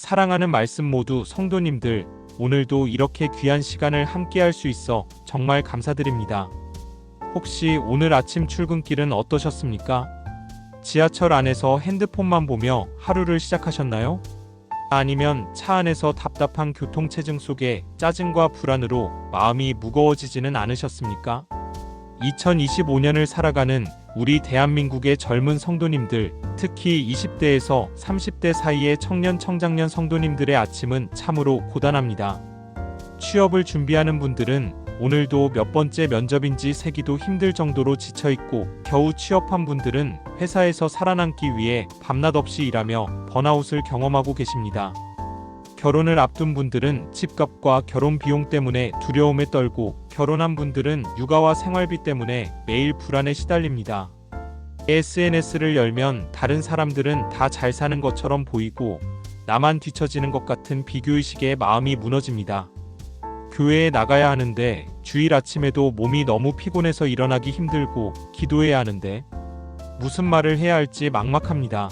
사랑하는 말씀 모두 성도님들, 오늘도 이렇게 귀한 시간을 함께 할 수 있어 정말 감사드립니다. 혹시 오늘 아침 출근길은 어떠셨습니까? 지하철 안에서 핸드폰만 보며 하루를 시작하셨나요? 아니면 차 안에서 답답한 교통체증 속에 짜증과 불안으로 마음이 무거워지지는 않으셨습니까? 2025년을 살아가는 우리 대한민국의 젊은 성도님들, 특히 20대에서 30대 사이의 청년 청장년 성도님들의 아침은 참으로 고단합니다. 취업을 준비하는 분들은 오늘도 몇 번째 면접인지 세기도 힘들 정도로 지쳐있고, 겨우 취업한 분들은 회사에서 살아남기 위해 밤낮 없이 일하며 번아웃을 경험하고 계십니다. 결혼을 앞둔 분들은 집값과 결혼 비용 때문에 두려움에 떨고, 결혼한 분들은 육아와 생활비 때문에 매일 불안에 시달립니다. SNS를 열면 다른 사람들은 다 잘 사는 것처럼 보이고 나만 뒤처지는 것 같은 비교의식에 마음이 무너집니다. 교회에 나가야 하는데 주일 아침에도 몸이 너무 피곤해서 일어나기 힘들고, 기도해야 하는데 무슨 말을 해야 할지 막막합니다.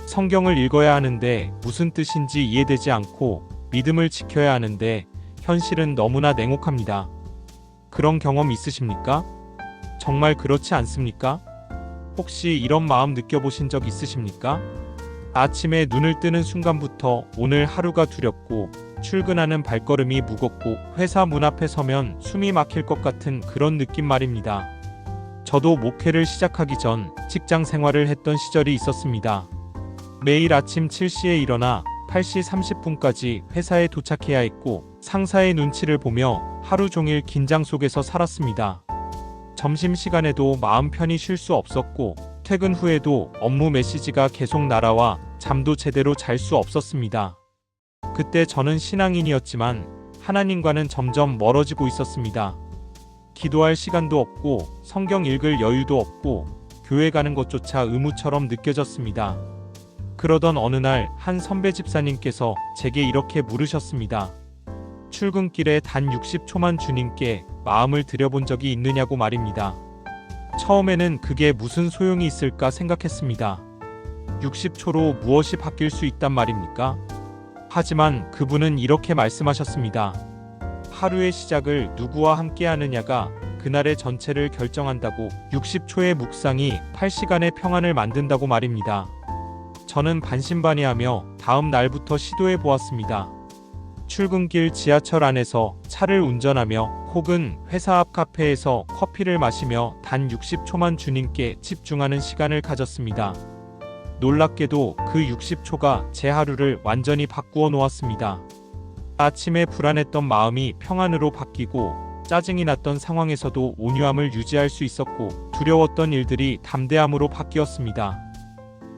성경을 읽어야 하는데 무슨 뜻인지 이해되지 않고, 믿음을 지켜야 하는데 현실은 너무나 냉혹합니다. 그런 경험 있으십니까? 정말 그렇지 않습니까? 혹시 이런 마음 느껴보신 적 있으십니까? 아침에 눈을 뜨는 순간부터 오늘 하루가 두렵고, 출근하는 발걸음이 무겁고, 회사 문 앞에 서면 숨이 막힐 것 같은 그런 느낌 말입니다. 저도 목회를 시작하기 전 직장 생활을 했던 시절이 있었습니다. 매일 아침 7시에 일어나 8시 30분까지 회사에 도착해야 했고, 상사의 눈치를 보며 하루 종일 긴장 속에서 살았습니다. 점심시간에도 마음 편히 쉴 수 없었고, 퇴근 후에도 업무 메시지가 계속 날아와 잠도 제대로 잘 수 없었습니다. 그때 저는 신앙인이었지만 하나님과는 점점 멀어지고 있었습니다. 기도할 시간도 없고, 성경 읽을 여유도 없고, 교회 가는 것조차 의무처럼 느껴졌습니다. 그러던 어느 날 한 선배 집사님께서 제게 이렇게 물으셨습니다. 출근길에 단 60초만 주님께 마음을 드려본 적이 있느냐고 말입니다. 처음에는 그게 무슨 소용이 있을까 생각했습니다. 60초로 무엇이 바뀔 수 있단 말입니까? 하지만 그분은 이렇게 말씀하셨습니다. 하루의 시작을 누구와 함께 하느냐가 그날의 전체를 결정한다고, 60초의 묵상이 8시간의 평안을 만든다고 말입니다. 저는 반신반의하며 다음 날부터 시도해 보았습니다. 출근길 지하철 안에서 차를 운전하며 혹은 회사 앞 카페에서 커피를 마시며 단 60초만 주님께 집중하는 시간을 가졌습니다. 놀랍게도 그 60초가 제 하루를 완전히 바꾸어 놓았습니다. 아침에 불안했던 마음이 평안으로 바뀌고, 짜증이 났던 상황에서도 온유함을 유지할 수 있었고, 두려웠던 일들이 담대함으로 바뀌었습니다.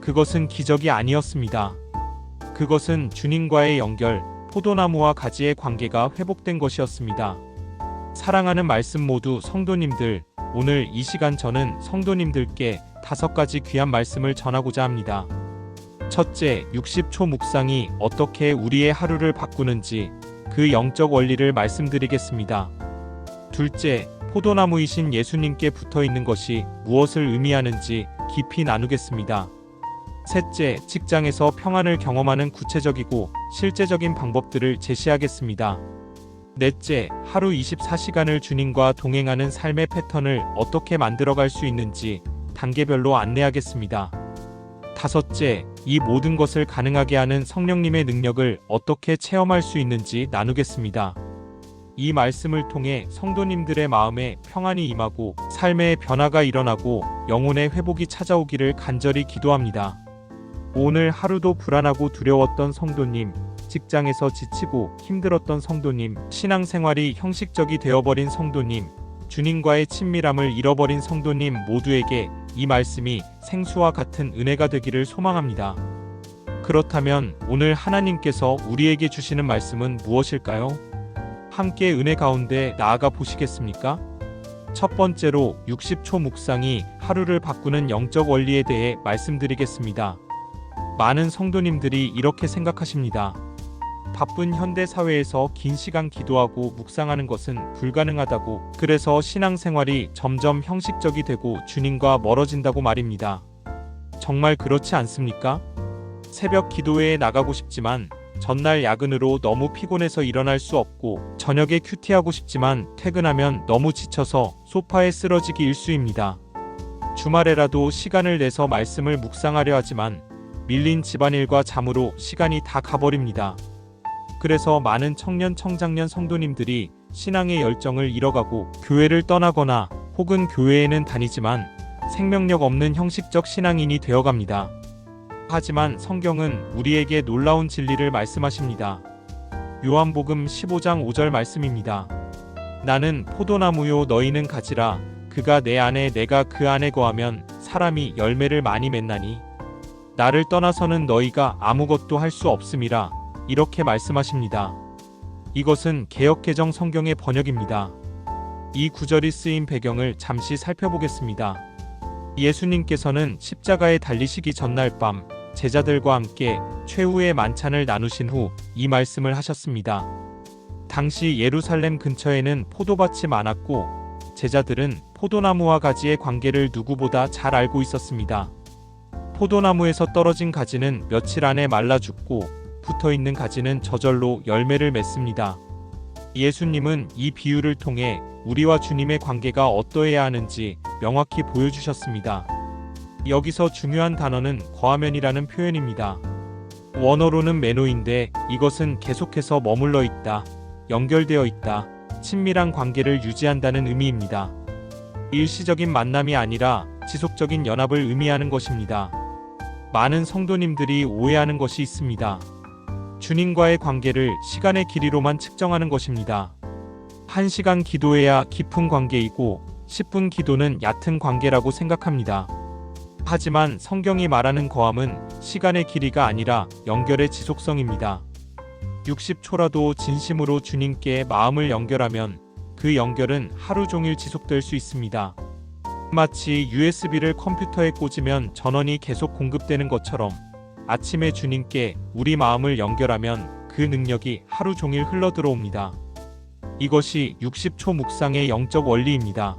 그것은 기적이 아니었습니다. 그것은 주님과의 연결, 포도나무와 가지의 관계가 회복된 것이었습니다. 사랑하는 말씀 모두 성도님들, 오늘 이 시간 저는 성도님들께 5가지 귀한 말씀을 전하고자 합니다. 첫째, 60초 묵상이 어떻게 우리의 하루를 바꾸는지 그 영적 원리를 말씀드리겠습니다. 둘째, 포도나무이신 예수님께 붙어 있는 것이 무엇을 의미하는지 깊이 나누겠습니다. 셋째, 직장에서 평안을 경험하는 구체적이고 실제적인 방법들을 제시하겠습니다. 넷째, 하루 24시간을 주님과 동행하는 삶의 패턴을 어떻게 만들어갈 수 있는지 단계별로 안내하겠습니다. 다섯째, 이 모든 것을 가능하게 하는 성령님의 능력을 어떻게 체험할 수 있는지 나누겠습니다. 이 말씀을 통해 성도님들의 마음에 평안이 임하고 삶의 변화가 일어나고 영혼의 회복이 찾아오기를 간절히 기도합니다. 오늘 하루도 불안하고 두려웠던 성도님, 직장에서 지치고 힘들었던 성도님, 신앙생활이 형식적이 되어버린 성도님, 주님과의 친밀함을 잃어버린 성도님 모두에게 이 말씀이 생수와 같은 은혜가 되기를 소망합니다. 그렇다면 오늘 하나님께서 우리에게 주시는 말씀은 무엇일까요? 함께 은혜 가운데 나아가 보시겠습니까? 첫 번째로 60초 묵상이 하루를 바꾸는 영적 원리에 대해 말씀드리겠습니다. 많은 성도님들이 이렇게 생각하십니다. 바쁜 현대 사회에서 긴 시간 기도하고 묵상하는 것은 불가능하다고, 그래서 신앙생활이 점점 형식적이 되고 주님과 멀어진다고 말입니다. 정말 그렇지 않습니까? 새벽 기도회에 나가고 싶지만 전날 야근으로 너무 피곤해서 일어날 수 없고 저녁에 큐티하고 싶지만 퇴근하면 너무 지쳐서 소파에 쓰러지기 일쑤입니다. 주말에라도 시간을 내서 말씀을 묵상하려 하지만 밀린 집안일과 잠으로 시간이 다 가버립니다. 그래서 많은 청년 청장년 성도님들이 신앙의 열정을 잃어가고 교회를 떠나거나 혹은 교회에는 다니지만 생명력 없는 형식적 신앙인이 되어갑니다. 하지만 성경은 우리에게 놀라운 진리를 말씀하십니다. 요한복음 15장 5절 말씀입니다. 나는 포도나무요 너희는 가지라. 그가 내 안에 내가 그 안에 거하면 사람이 열매를 많이 맺나니 나를 떠나서는 너희가 아무것도 할 수 없음이라. 이렇게 말씀하십니다. 이것은 개역개정 성경의 번역입니다. 이 구절이 쓰인 배경을 잠시 살펴보겠습니다. 예수님께서는 십자가에 달리시기 전날 밤 제자들과 함께 최후의 만찬을 나누신 후 이 말씀을 하셨습니다. 당시 예루살렘 근처에는 포도밭이 많았고 제자들은 포도나무와 가지의 관계를 누구보다 잘 알고 있었습니다. 포도나무에서 떨어진 가지는 며칠 안에 말라 죽고 붙어있는 가지는 저절로 열매를 맺습니다. 예수님은 이 비유를 통해 우리와 주님의 관계가 어떠해야 하는지 명확히 보여주셨습니다. 여기서 중요한 단어는 거하면이라는 표현입니다. 원어로는 매노인데 이것은 계속해서 머물러 있다, 연결되어 있다, 친밀한 관계를 유지한다는 의미입니다. 일시적인 만남이 아니라 지속적인 연합을 의미하는 것입니다. 많은 성도님들이 오해하는 것이 있습니다. 주님과의 관계를 시간의 길이로만 측정하는 것입니다. 1시간 기도해야 깊은 관계이고 10분 기도는 얕은 관계라고 생각합니다. 하지만 성경이 말하는 거함은 시간의 길이가 아니라 연결의 지속성입니다. 60초라도 진심으로 주님께 마음을 연결하면 그 연결은 하루 종일 지속될 수 있습니다. 마치 USB를 컴퓨터에 꽂으면 전원이 계속 공급되는 것처럼 아침에 주님께 우리 마음을 연결하면 그 능력이 하루 종일 흘러들어옵니다. 이것이 60초 묵상의 영적 원리입니다.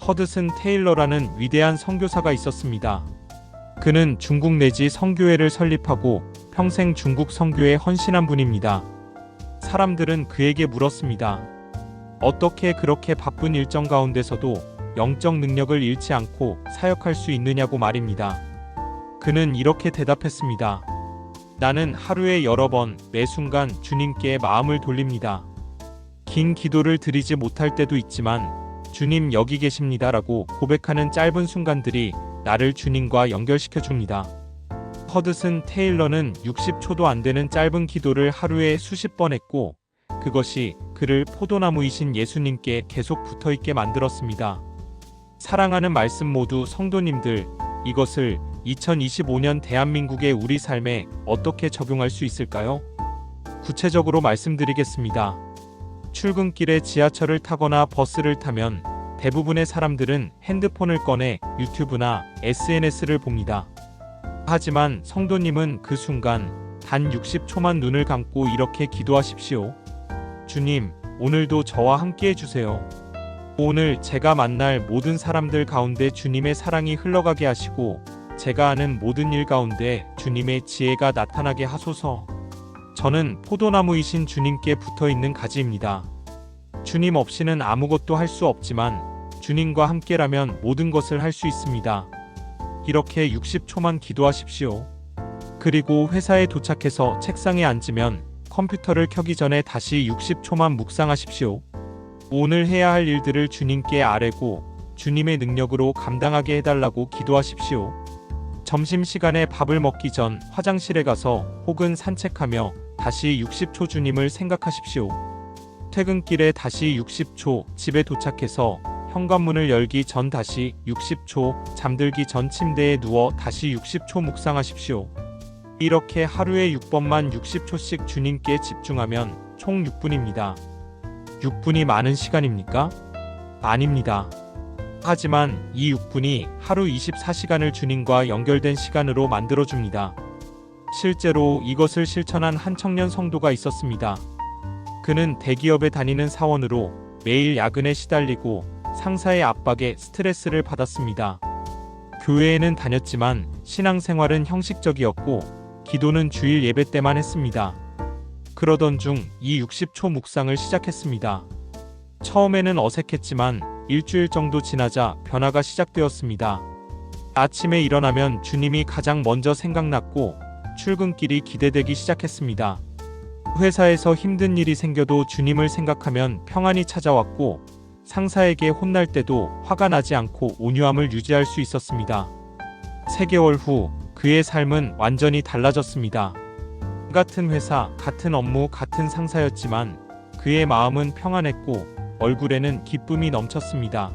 허드슨 테일러라는 위대한 선교사가 있었습니다. 그는 중국 내지 선교회를 설립하고 평생 중국 선교에 헌신한 분입니다. 사람들은 그에게 물었습니다. 어떻게 그렇게 바쁜 일정 가운데서도 영적 능력을 잃지 않고 사역할 수 있느냐고 말입니다. 그는 이렇게 대답했습니다. 나는 하루에 여러 번 매 순간 주님께 마음을 돌립니다. 긴 기도를 드리지 못할 때도 있지만 주님 여기 계십니다라고 고백하는 짧은 순간들이 나를 주님과 연결시켜 줍니다. 허드슨 테일러는 60초도 안 되는 짧은 기도를 하루에 수십 번 했고 그것이 그를 포도나무이신 예수님께 계속 붙어있게 만들었습니다. 사랑하는 말씀 모두 성도님들, 이것을 2025년 대한민국의 우리 삶에 어떻게 적용할 수 있을까요? 구체적으로 말씀드리겠습니다. 출근길에 지하철을 타거나 버스를 타면 대부분의 사람들은 핸드폰을 꺼내 유튜브나 SNS를 봅니다. 하지만 성도님은 그 순간 단 60초만 눈을 감고 이렇게 기도하십시오. 주님, 오늘도 저와 함께 해주세요. 오늘 제가 만날 모든 사람들 가운데 주님의 사랑이 흘러가게 하시고 제가 하는 모든 일 가운데 주님의 지혜가 나타나게 하소서. 저는 포도나무이신 주님께 붙어있는 가지입니다. 주님 없이는 아무것도 할 수 없지만 주님과 함께라면 모든 것을 할 수 있습니다. 이렇게 60초만 기도하십시오. 그리고 회사에 도착해서 책상에 앉으면 컴퓨터를 켜기 전에 다시 60초만 묵상하십시오. 오늘 해야 할 일들을 주님께 아뢰고 주님의 능력으로 감당하게 해달라고 기도하십시오. 점심시간에 밥을 먹기 전 화장실에 가서 혹은 산책하며 다시 60초 주님을 생각하십시오. 퇴근길에 다시 60초, 집에 도착해서 현관문을 열기 전 다시 60초, 잠들기 전 침대에 누워 다시 60초 묵상하십시오. 이렇게 하루에 6번만 60초씩 주님께 집중하면 총 6분입니다. 6분이 많은 시간입니까? 아닙니다. 하지만 이 6분이 하루 24시간을 주님과 연결된 시간으로 만들어줍니다. 실제로 이것을 실천한 한 청년 성도가 있었습니다. 그는 대기업에 다니는 사원으로 매일 야근에 시달리고 상사의 압박에 스트레스를 받았습니다. 교회에는 다녔지만 신앙생활은 형식적이었고 기도는 주일 예배 때만 했습니다. 그러던 중 이 60초 묵상을 시작했습니다. 처음에는 어색했지만 일주일 정도 지나자 변화가 시작되었습니다. 아침에 일어나면 주님이 가장 먼저 생각났고 출근길이 기대되기 시작했습니다. 회사에서 힘든 일이 생겨도 주님을 생각하면 평안이 찾아왔고 상사에게 혼날 때도 화가 나지 않고 온유함을 유지할 수 있었습니다. 3개월 후 그의 삶은 완전히 달라졌습니다. 같은 회사, 같은 업무, 같은 상사였지만 그의 마음은 평안했고 얼굴에는 기쁨이 넘쳤습니다.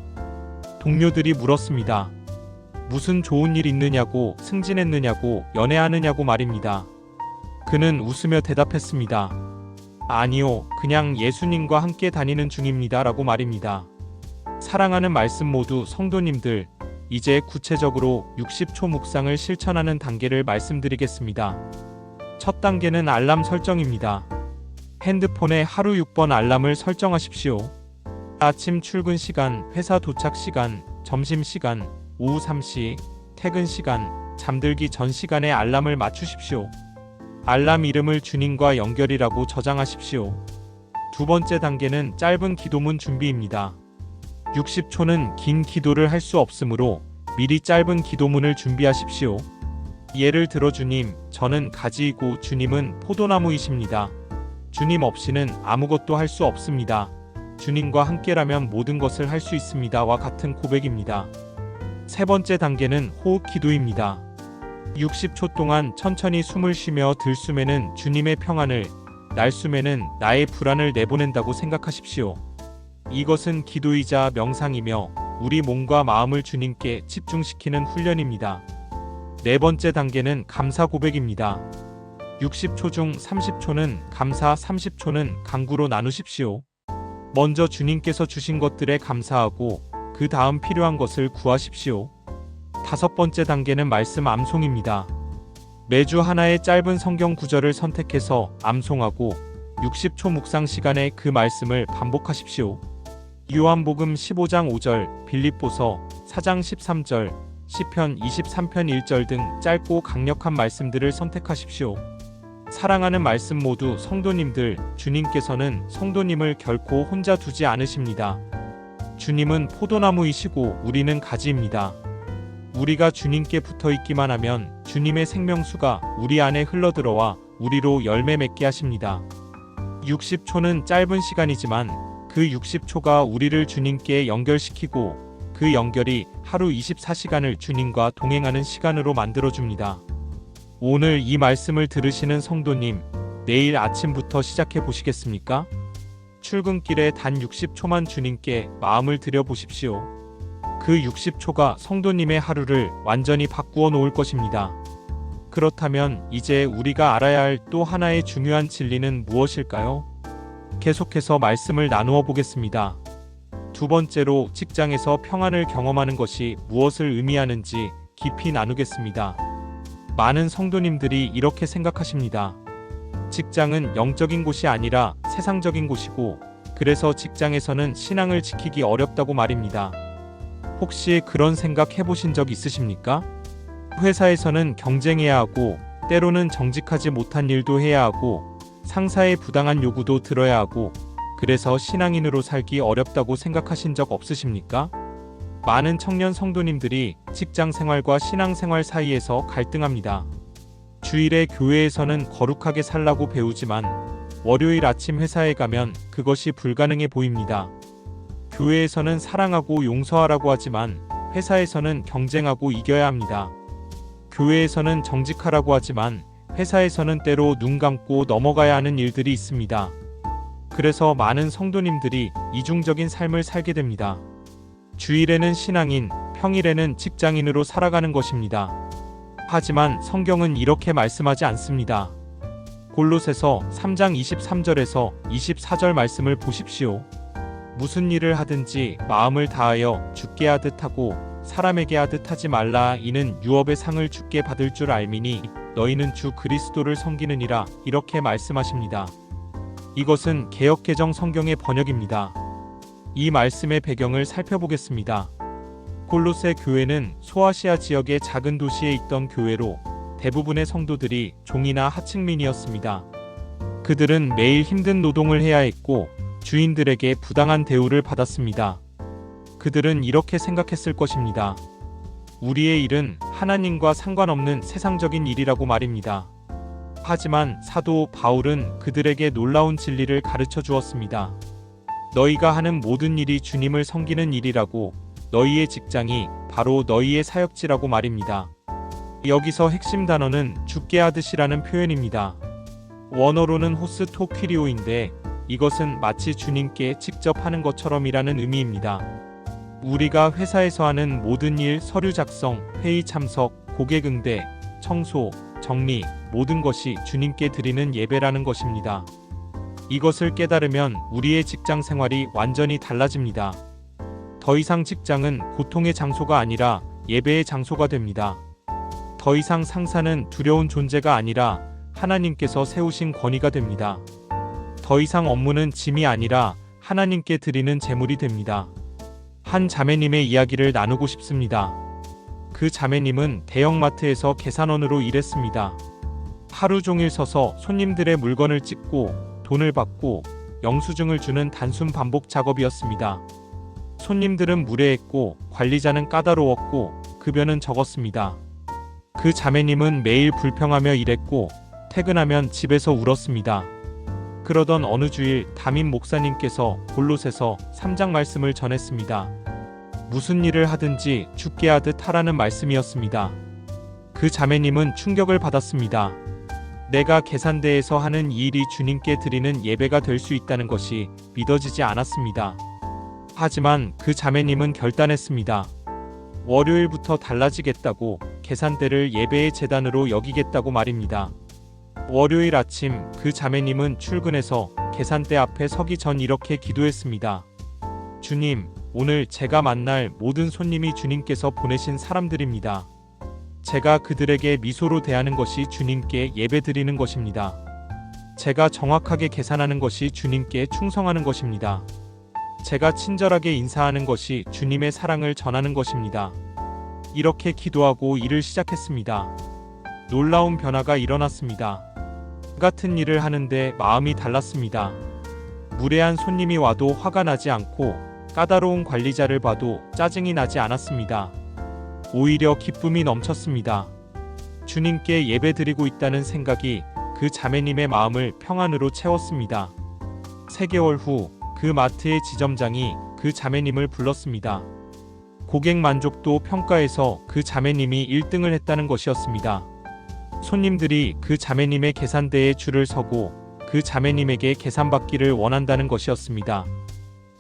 동료들이 물었습니다. 무슨 좋은 일 있느냐고, 승진했느냐고, 연애하느냐고 말입니다. 그는 웃으며 대답했습니다. 아니요, 그냥 예수님과 함께 다니는 중입니다. 라고 말입니다. 사랑하는 말씀 모두 성도님들, 이제 구체적으로 60초 묵상을 실천하는 단계를 말씀드리겠습니다. 첫 단계는 알람 설정입니다. 핸드폰에 하루 6번 알람을 설정하십시오. 아침 출근 시간, 회사 도착 시간, 점심 시간, 오후 3시, 퇴근 시간, 잠들기 전 시간에 알람을 맞추십시오. 알람 이름을 주님과 연결이라고 저장하십시오. 두 번째 단계는 짧은 기도문 준비입니다. 60초는 긴 기도를 할 수 없으므로 미리 짧은 기도문을 준비하십시오. 예를 들어 주님, 저는 가지이고 주님은 포도나무이십니다. 주님 없이는 아무것도 할 수 없습니다. 주님과 함께라면 모든 것을 할 수 있습니다와 같은 고백입니다. 세 번째 단계는 호흡 기도입니다. 60초 동안 천천히 숨을 쉬며 들숨에는 주님의 평안을, 날숨에는 나의 불안을 내보낸다고 생각하십시오. 이것은 기도이자 명상이며 우리 몸과 마음을 주님께 집중시키는 훈련입니다. 네 번째 단계는 감사 고백입니다. 60초 중 30초는 감사, 30초는 간구로 나누십시오. 먼저 주님께서 주신 것들에 감사하고 그 다음 필요한 것을 구하십시오. 다섯 번째 단계는 말씀 암송입니다. 매주 하나의 짧은 성경 구절을 선택해서 암송하고 60초 묵상 시간에 그 말씀을 반복하십시오. 요한복음 15장 5절, 빌립보서 4장 13절, 시편 23편 1절 등 짧고 강력한 말씀들을 선택하십시오. 사랑하는 말씀 모두 성도님들, 주님께서는 성도님을 결코 혼자 두지 않으십니다. 주님은 포도나무이시고 우리는 가지입니다. 우리가 주님께 붙어 있기만 하면 주님의 생명수가 우리 안에 흘러들어와 우리로 열매 맺게 하십니다. 60초는 짧은 시간이지만 그 60초가 우리를 주님께 연결시키고 그 연결이 하루 24시간을 주님과 동행하는 시간으로 만들어줍니다. 오늘 이 말씀을 들으시는 성도님, 내일 아침부터 시작해 보시겠습니까? 출근길에 단 60초만 주님께 마음을 드려 보십시오. 그 60초가 성도님의 하루를 완전히 바꾸어 놓을 것입니다. 그렇다면 이제 우리가 알아야 할 또 하나의 중요한 진리는 무엇일까요? 계속해서 말씀을 나누어 보겠습니다. 두 번째로 직장에서 평안을 경험하는 것이 무엇을 의미하는지 깊이 나누겠습니다. 많은 성도님들이 이렇게 생각하십니다. 직장은 영적인 곳이 아니라 세상적인 곳이고 그래서 직장에서는 신앙을 지키기 어렵다고 말입니다. 혹시 그런 생각 해보신 적 있으십니까? 회사에서는 경쟁해야 하고 때로는 정직하지 못한 일도 해야 하고 상사의 부당한 요구도 들어야 하고 그래서 신앙인으로 살기 어렵다고 생각하신 적 없으십니까? 많은 청년 성도님들이 직장 생활과 신앙 생활 사이에서 갈등합니다. 주일에 교회에서는 거룩하게 살라고 배우지만 월요일 아침 회사에 가면 그것이 불가능해 보입니다. 교회에서는 사랑하고 용서하라고 하지만 회사에서는 경쟁하고 이겨야 합니다. 교회에서는 정직하라고 하지만 회사에서는 때로 눈 감고 넘어가야 하는 일들이 있습니다. 그래서 많은 성도님들이 이중적인 삶을 살게 됩니다. 주일에는 신앙인, 평일에는 직장인으로 살아가는 것입니다. 하지만 성경은 이렇게 말씀하지 않습니다. 골로새서 3장 23절에서 24절 말씀을 보십시오. 무슨 일을 하든지 마음을 다하여 주께 하듯 하고 사람에게 하듯 하지 말라. 이는 유업의 상을 주께 받을 줄 알미니 너희는 주 그리스도를 섬기느니라. 이렇게 말씀하십니다. 이것은 개역개정 성경의 번역입니다. 이 말씀의 배경을 살펴보겠습니다. 골로새 교회는 소아시아 지역의 작은 도시에 있던 교회로 대부분의 성도들이 종이나 하층민이었습니다. 그들은 매일 힘든 노동을 해야 했고 주인들에게 부당한 대우를 받았습니다. 그들은 이렇게 생각했을 것입니다. 우리의 일은 하나님과 상관없는 세상적인 일이라고 말입니다. 하지만 사도 바울은 그들에게 놀라운 진리를 가르쳐 주었습니다. 너희가 하는 모든 일이 주님을 섬기는 일이라고, 너희의 직장이 바로 너희의 사역지라고 말입니다. 여기서 핵심 단어는 죽게 하듯이라는 표현입니다. 원어로는 호스 토 퀴리오인데 이것은 마치 주님께 직접 하는 것처럼이라는 의미입니다. 우리가 회사에서 하는 모든 일, 서류 작성, 회의 참석, 고객 응대, 청소, 정리, 모든 것이 주님께 드리는 예배라는 것입니다. 이것을 깨달으면 우리의 직장 생활이 완전히 달라집니다. 더 이상 직장은 고통의 장소가 아니라 예배의 장소가 됩니다. 더 이상 상사는 두려운 존재가 아니라 하나님께서 세우신 권위가 됩니다. 더 이상 업무는 짐이 아니라 하나님께 드리는 제물이 됩니다. 한 자매님의 이야기를 나누고 싶습니다. 그 자매님은 대형마트에서 계산원으로 일했습니다. 하루 종일 서서 손님들의 물건을 찍고 돈을 받고 영수증을 주는 단순 반복 작업이었습니다. 손님들은 무례했고 관리자는 까다로웠고 급여는 적었습니다. 그 자매님은 매일 불평하며 일했고 퇴근하면 집에서 울었습니다. 그러던 어느 주일 담임 목사님께서 골로새서 3장 말씀을 전했습니다. 무슨 일을 하든지 죽게 하듯 하라는 말씀이었습니다. 그 자매님은 충격을 받았습니다. 내가 계산대에서 하는 이 일이 주님께 드리는 예배가 될 수 있다는 것이 믿어지지 않았습니다. 하지만 그 자매님은 결단했습니다. 월요일부터 달라지겠다고, 계산대를 예배의 제단으로 여기겠다고 말입니다. 월요일 아침 그 자매님은 출근해서 계산대 앞에 서기 전 이렇게 기도했습니다. 주님, 오늘 제가 만날 모든 손님이 주님께서 보내신 사람들입니다. 제가 그들에게 미소로 대하는 것이 주님께 예배드리는 것입니다. 제가 정확하게 계산하는 것이 주님께 충성하는 것입니다. 제가 친절하게 인사하는 것이 주님의 사랑을 전하는 것입니다. 이렇게 기도하고 일을 시작했습니다. 놀라운 변화가 일어났습니다. 같은 일을 하는데 마음이 달랐습니다. 무례한 손님이 와도 화가 나지 않고 까다로운 관리자를 봐도 짜증이 나지 않았습니다. 오히려 기쁨이 넘쳤습니다. 주님께 예배드리고 있다는 생각이 그 자매님의 마음을 평안으로 채웠습니다. 3개월 후 그 마트의 지점장이 그 자매님을 불렀습니다. 고객 만족도 평가에서 그 자매님이 1등을 했다는 것이었습니다. 손님들이 그 자매님의 계산대에 줄을 서고 그 자매님에게 계산받기를 원한다는 것이었습니다.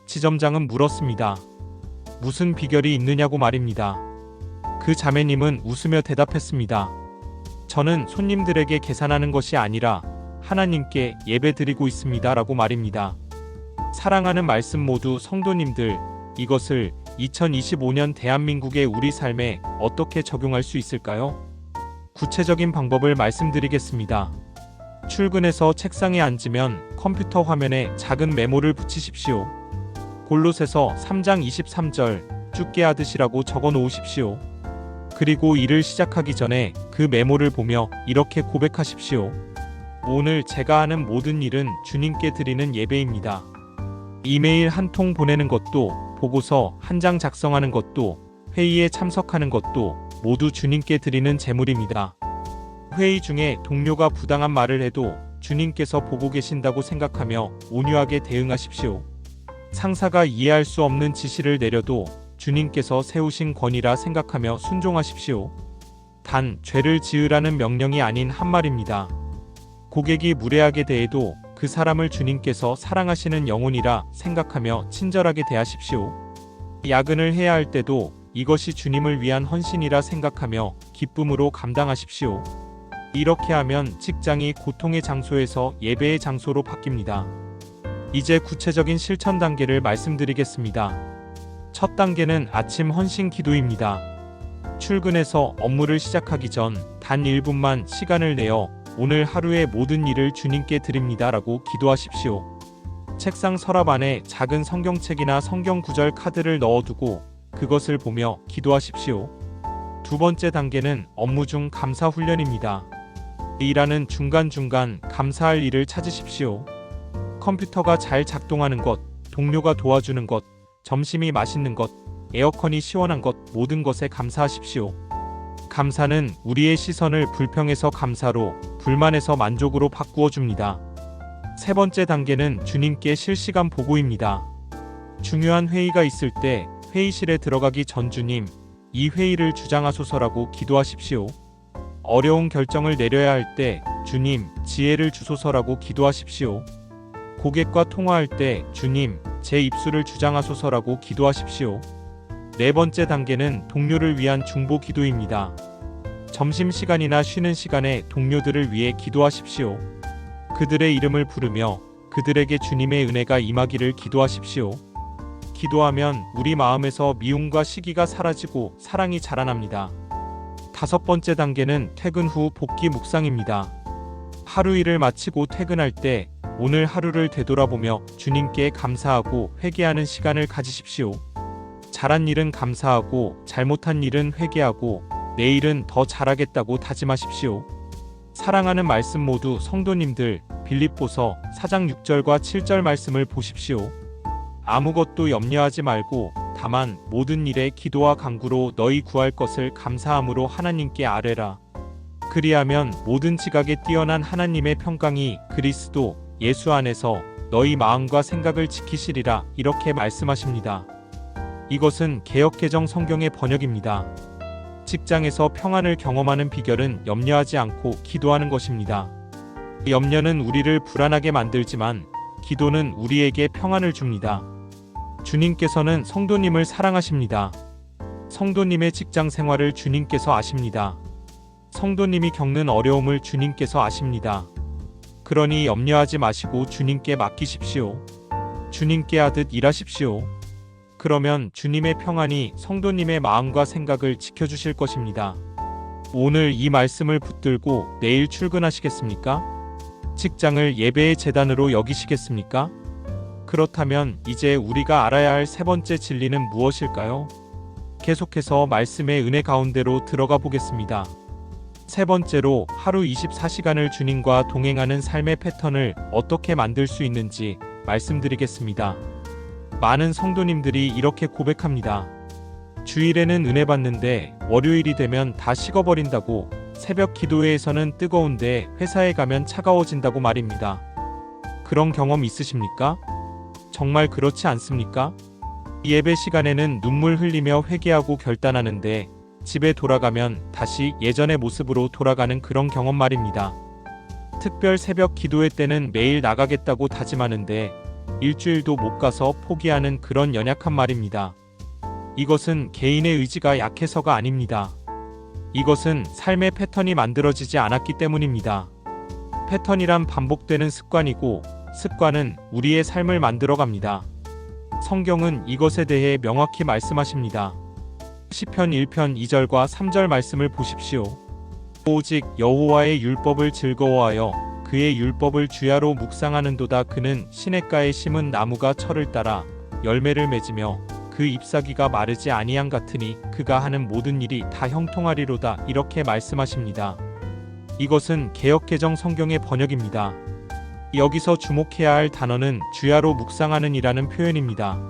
지점장은 물었습니다. 무슨 비결이 있느냐고 말입니다. 그 자매님은 웃으며 대답했습니다. 저는 손님들에게 계산하는 것이 아니라 하나님께 예배드리고 있습니다. 라고 말입니다. 사랑하는 말씀 모두 성도님들, 이것을 2025년 대한민국의 우리 삶에 어떻게 적용할 수 있을까요? 구체적인 방법을 말씀드리겠습니다. 출근해서 책상에 앉으면 컴퓨터 화면에 작은 메모를 붙이십시오. 골로새서 3장 23절 죽게 하듯이라고 적어 놓으십시오. 그리고 일을 시작하기 전에 그 메모를 보며 이렇게 고백하십시오. 오늘 제가 하는 모든 일은 주님께 드리는 예배입니다. 이메일 한 통 보내는 것도, 보고서 한 장 작성하는 것도, 회의에 참석하는 것도 모두 주님께 드리는 제물입니다. 회의 중에 동료가 부당한 말을 해도 주님께서 보고 계신다고 생각하며 온유하게 대응하십시오. 상사가 이해할 수 없는 지시를 내려도 주님께서 세우신 권위라 생각하며 순종하십시오. 단, 죄를 지으라는 명령이 아닌 한 말입니다. 고객이 무례하게 대해도 그 사람을 주님께서 사랑하시는 영혼이라 생각하며 친절하게 대하십시오. 야근을 해야 할 때도 이것이 주님을 위한 헌신이라 생각하며 기쁨으로 감당하십시오. 이렇게 하면 직장이 고통의 장소에서 예배의 장소로 바뀝니다. 이제 구체적인 실천 단계를 말씀드리겠습니다. 첫 단계는 아침 헌신 기도입니다. 출근해서 업무를 시작하기 전 단 1분만 시간을 내어 오늘 하루의 모든 일을 주님께 드립니다 라고 기도하십시오. 책상 서랍 안에 작은 성경책이나 성경 구절 카드를 넣어두고 그것을 보며 기도하십시오. 두 번째 단계는 업무 중 감사 훈련입니다. 일하는 중간중간 감사할 일을 찾으십시오. 컴퓨터가 잘 작동하는 것, 동료가 도와주는 것, 점심이 맛있는 것, 에어컨이 시원한 것, 모든 것에 감사하십시오. 감사는 우리의 시선을 불평에서 감사로, 불만에서 만족으로 바꾸어 줍니다. 세 번째 단계는 주님께 실시간 보고입니다. 중요한 회의가 있을 때 회의실에 들어가기 전 주님, 이 회의를 주장하소서라고 기도하십시오. 어려운 결정을 내려야 할 때 주님, 지혜를 주소서라고 기도하십시오. 고객과 통화할 때 주님, 제 입술을 주장하소서라고 기도하십시오. 네 번째 단계는 동료를 위한 중보 기도입니다. 점심시간이나 쉬는 시간에 동료들을 위해 기도하십시오. 그들의 이름을 부르며 그들에게 주님의 은혜가 임하기를 기도하십시오. 기도하면 우리 마음에서 미움과 시기가 사라지고 사랑이 자라납니다. 다섯 번째 단계는 퇴근 후 복기 묵상입니다. 하루 일을 마치고 퇴근할 때 오늘 하루를 되돌아보며 주님께 감사하고 회개하는 시간을 가지십시오. 잘한 일은 감사하고 잘못한 일은 회개하고 내일은 더 잘하겠다고 다짐하십시오. 사랑하는 말씀 모두 성도님들, 빌립보서 4장 6절과 7절 말씀을 보십시오. 아무것도 염려하지 말고 다만 모든 일에 기도와 간구로 너희 구할 것을 감사함으로 하나님께 아뢰라. 그리하면 모든 지각에 뛰어난 하나님의 평강이 그리스도 예수 안에서 너희 마음과 생각을 지키시리라, 이렇게 말씀하십니다. 이것은 개역개정 성경의 번역입니다. 직장에서 평안을 경험하는 비결은 염려하지 않고 기도하는 것입니다. 염려는 우리를 불안하게 만들지만 기도는 우리에게 평안을 줍니다. 주님께서는 성도님을 사랑하십니다. 성도님의 직장 생활을 주님께서 아십니다. 성도님이 겪는 어려움을 주님께서 아십니다. 그러니 염려하지 마시고 주님께 맡기십시오. 주님께 하듯 일하십시오. 그러면 주님의 평안이 성도님의 마음과 생각을 지켜주실 것입니다. 오늘 이 말씀을 붙들고 내일 출근하시겠습니까? 직장을 예배의 제단으로 여기시겠습니까? 그렇다면 이제 우리가 알아야 할 세 번째 진리는 무엇일까요? 계속해서 말씀의 은혜 가운데로 들어가 보겠습니다. 세 번째로 하루 24시간을 주님과 동행하는 삶의 패턴을 어떻게 만들 수 있는지 말씀드리겠습니다. 많은 성도님들이 이렇게 고백합니다. 주일에는 은혜 받는데 월요일이 되면 다 식어버린다고, 새벽 기도회에서는 뜨거운데 회사에 가면 차가워진다고 말입니다. 그런 경험 있으십니까? 정말 그렇지 않습니까? 예배 시간에는 눈물 흘리며 회개하고 결단하는데 집에 돌아가면 다시 예전의 모습으로 돌아가는 그런 경험 말입니다. 특별 새벽 기도회 때는 매일 나가겠다고 다짐하는데 일주일도 못 가서 포기하는 그런 연약한 말입니다. 이것은 개인의 의지가 약해서가 아닙니다. 이것은 삶의 패턴이 만들어지지 않았기 때문입니다. 패턴이란 반복되는 습관이고, 습관은 우리의 삶을 만들어갑니다. 성경은 이것에 대해 명확히 말씀하십니다. 시편 1편 2절과 3절 말씀을 보십시오. 오직 여호와의 율법을 즐거워하여 그의 율법을 주야로 묵상하는도다. 그는 시냇가에 심은 나무가 철을 따라 열매를 맺으며 그 잎사귀가 마르지 아니함 같으니 그가 하는 모든 일이 다 형통하리로다, 이렇게 말씀하십니다. 이것은 개역개정 성경의 번역입니다. 여기서 주목해야 할 단어는 주야로 묵상하는 이라는 표현입니다.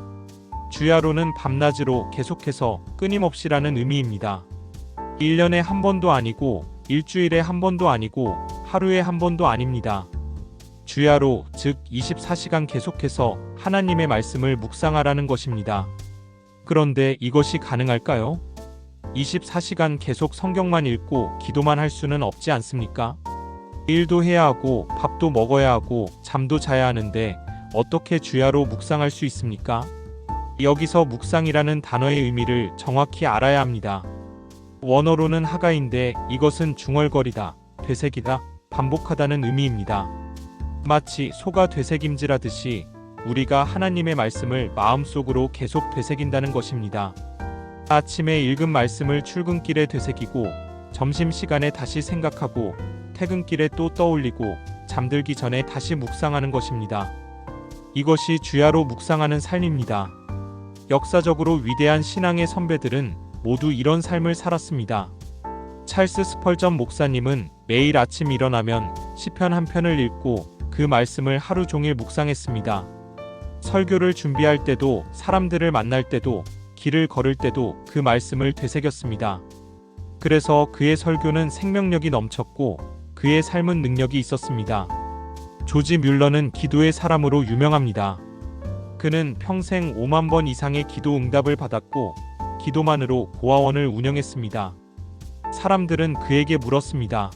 주야로는 밤낮으로 계속해서 끊임없이라는 의미입니다. 1년에 한 번도 아니고 일주일에 한 번도 아니고 하루에 한 번도 아닙니다. 주야로, 즉 24시간 계속해서 하나님의 말씀을 묵상하라는 것입니다. 그런데 이것이 가능할까요? 24시간 계속 성경만 읽고 기도만 할 수는 없지 않습니까? 일도 해야 하고 밥도 먹어야 하고 잠도 자야 하는데 어떻게 주야로 묵상할 수 있습니까? 여기서 묵상이라는 단어의 의미를 정확히 알아야 합니다. 원어로는 하가인데 이것은 중얼거리다, 되새기다, 반복하다는 의미입니다. 마치 소가 되새김질하듯이 우리가 하나님의 말씀을 마음속으로 계속 되새긴다는 것입니다. 아침에 읽은 말씀을 출근길에 되새기고, 점심시간에 다시 생각하고, 퇴근길에 또 떠올리고, 잠들기 전에 다시 묵상하는 것입니다. 이것이 주야로 묵상하는 삶입니다. 역사적으로 위대한 신앙의 선배들은 모두 이런 삶을 살았습니다. 찰스 스펄전 목사님은 매일 아침 일어나면 시편 한 편을 읽고 그 말씀을 하루 종일 묵상했습니다. 설교를 준비할 때도, 사람들을 만날 때도, 길을 걸을 때도 그 말씀을 되새겼습니다. 그래서 그의 설교는 생명력이 넘쳤고 그의 삶은 능력이 있었습니다. 조지 뮬러는 기도의 사람으로 유명합니다. 그는 평생 5만 번 이상의 기도 응답을 받았고 기도만으로 고아원을 운영했습니다. 사람들은 그에게 물었습니다.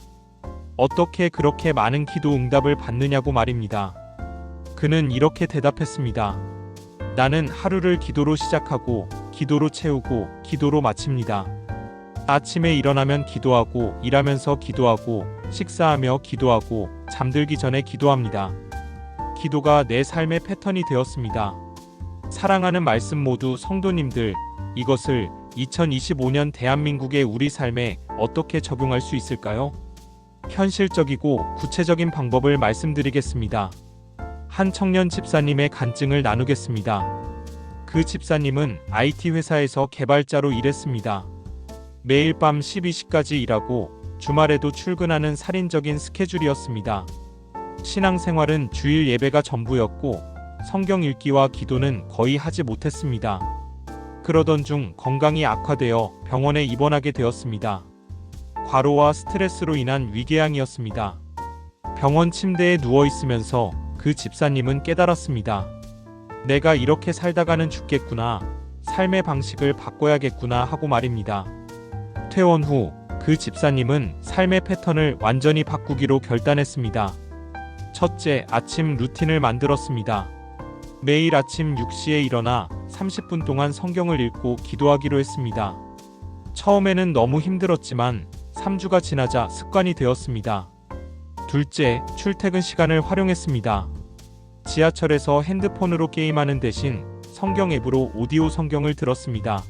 어떻게 그렇게 많은 기도 응답을 받느냐고 말입니다. 그는 이렇게 대답했습니다. 나는 하루를 기도로 시작하고 기도로 채우고 기도로 마칩니다. 아침에 일어나면 기도하고 일하면서 기도하고 식사하며 기도하고 잠들기 전에 기도합니다. 기도가 내 삶의 패턴이 되었습니다. 사랑하는 말씀 모두 성도님들, 이것을 2025년 대한민국의 우리 삶에 어떻게 적용할 수 있을까요? 현실적이고 구체적인 방법을 말씀드리겠습니다. 한 청년 집사님의 간증을 나누겠습니다. 그 집사님은 IT 회사에서 개발자로 일했습니다. 매일 밤 12시까지 일하고 주말에도 출근하는 살인적인 스케줄이었습니다. 신앙생활은 주일 예배가 전부였고 성경 읽기와 기도는 거의 하지 못했습니다. 그러던 중 건강이 악화되어 병원에 입원하게 되었습니다. 과로와 스트레스로 인한 위궤양이었습니다. 병원 침대에 누워 있으면서 그 집사님은 깨달았습니다. 내가 이렇게 살다가는 죽겠구나, 삶의 방식을 바꿔야겠구나 하고 말입니다. 퇴원 후 그 집사님은 삶의 패턴을 완전히 바꾸기로 결단했습니다. 첫째, 아침 루틴을 만들었습니다. 매일 아침 6시에 일어나 30분 동안 성경을 읽고 기도하기로 했습니다. 처음에는 너무 힘들었지만 3주가 지나자 습관이 되었습니다. 둘째, 출퇴근 시간을 활용했습니다. 지하철에서 핸드폰으로 게임하는 대신 성경 앱으로 오디오 성경을 들었습니다.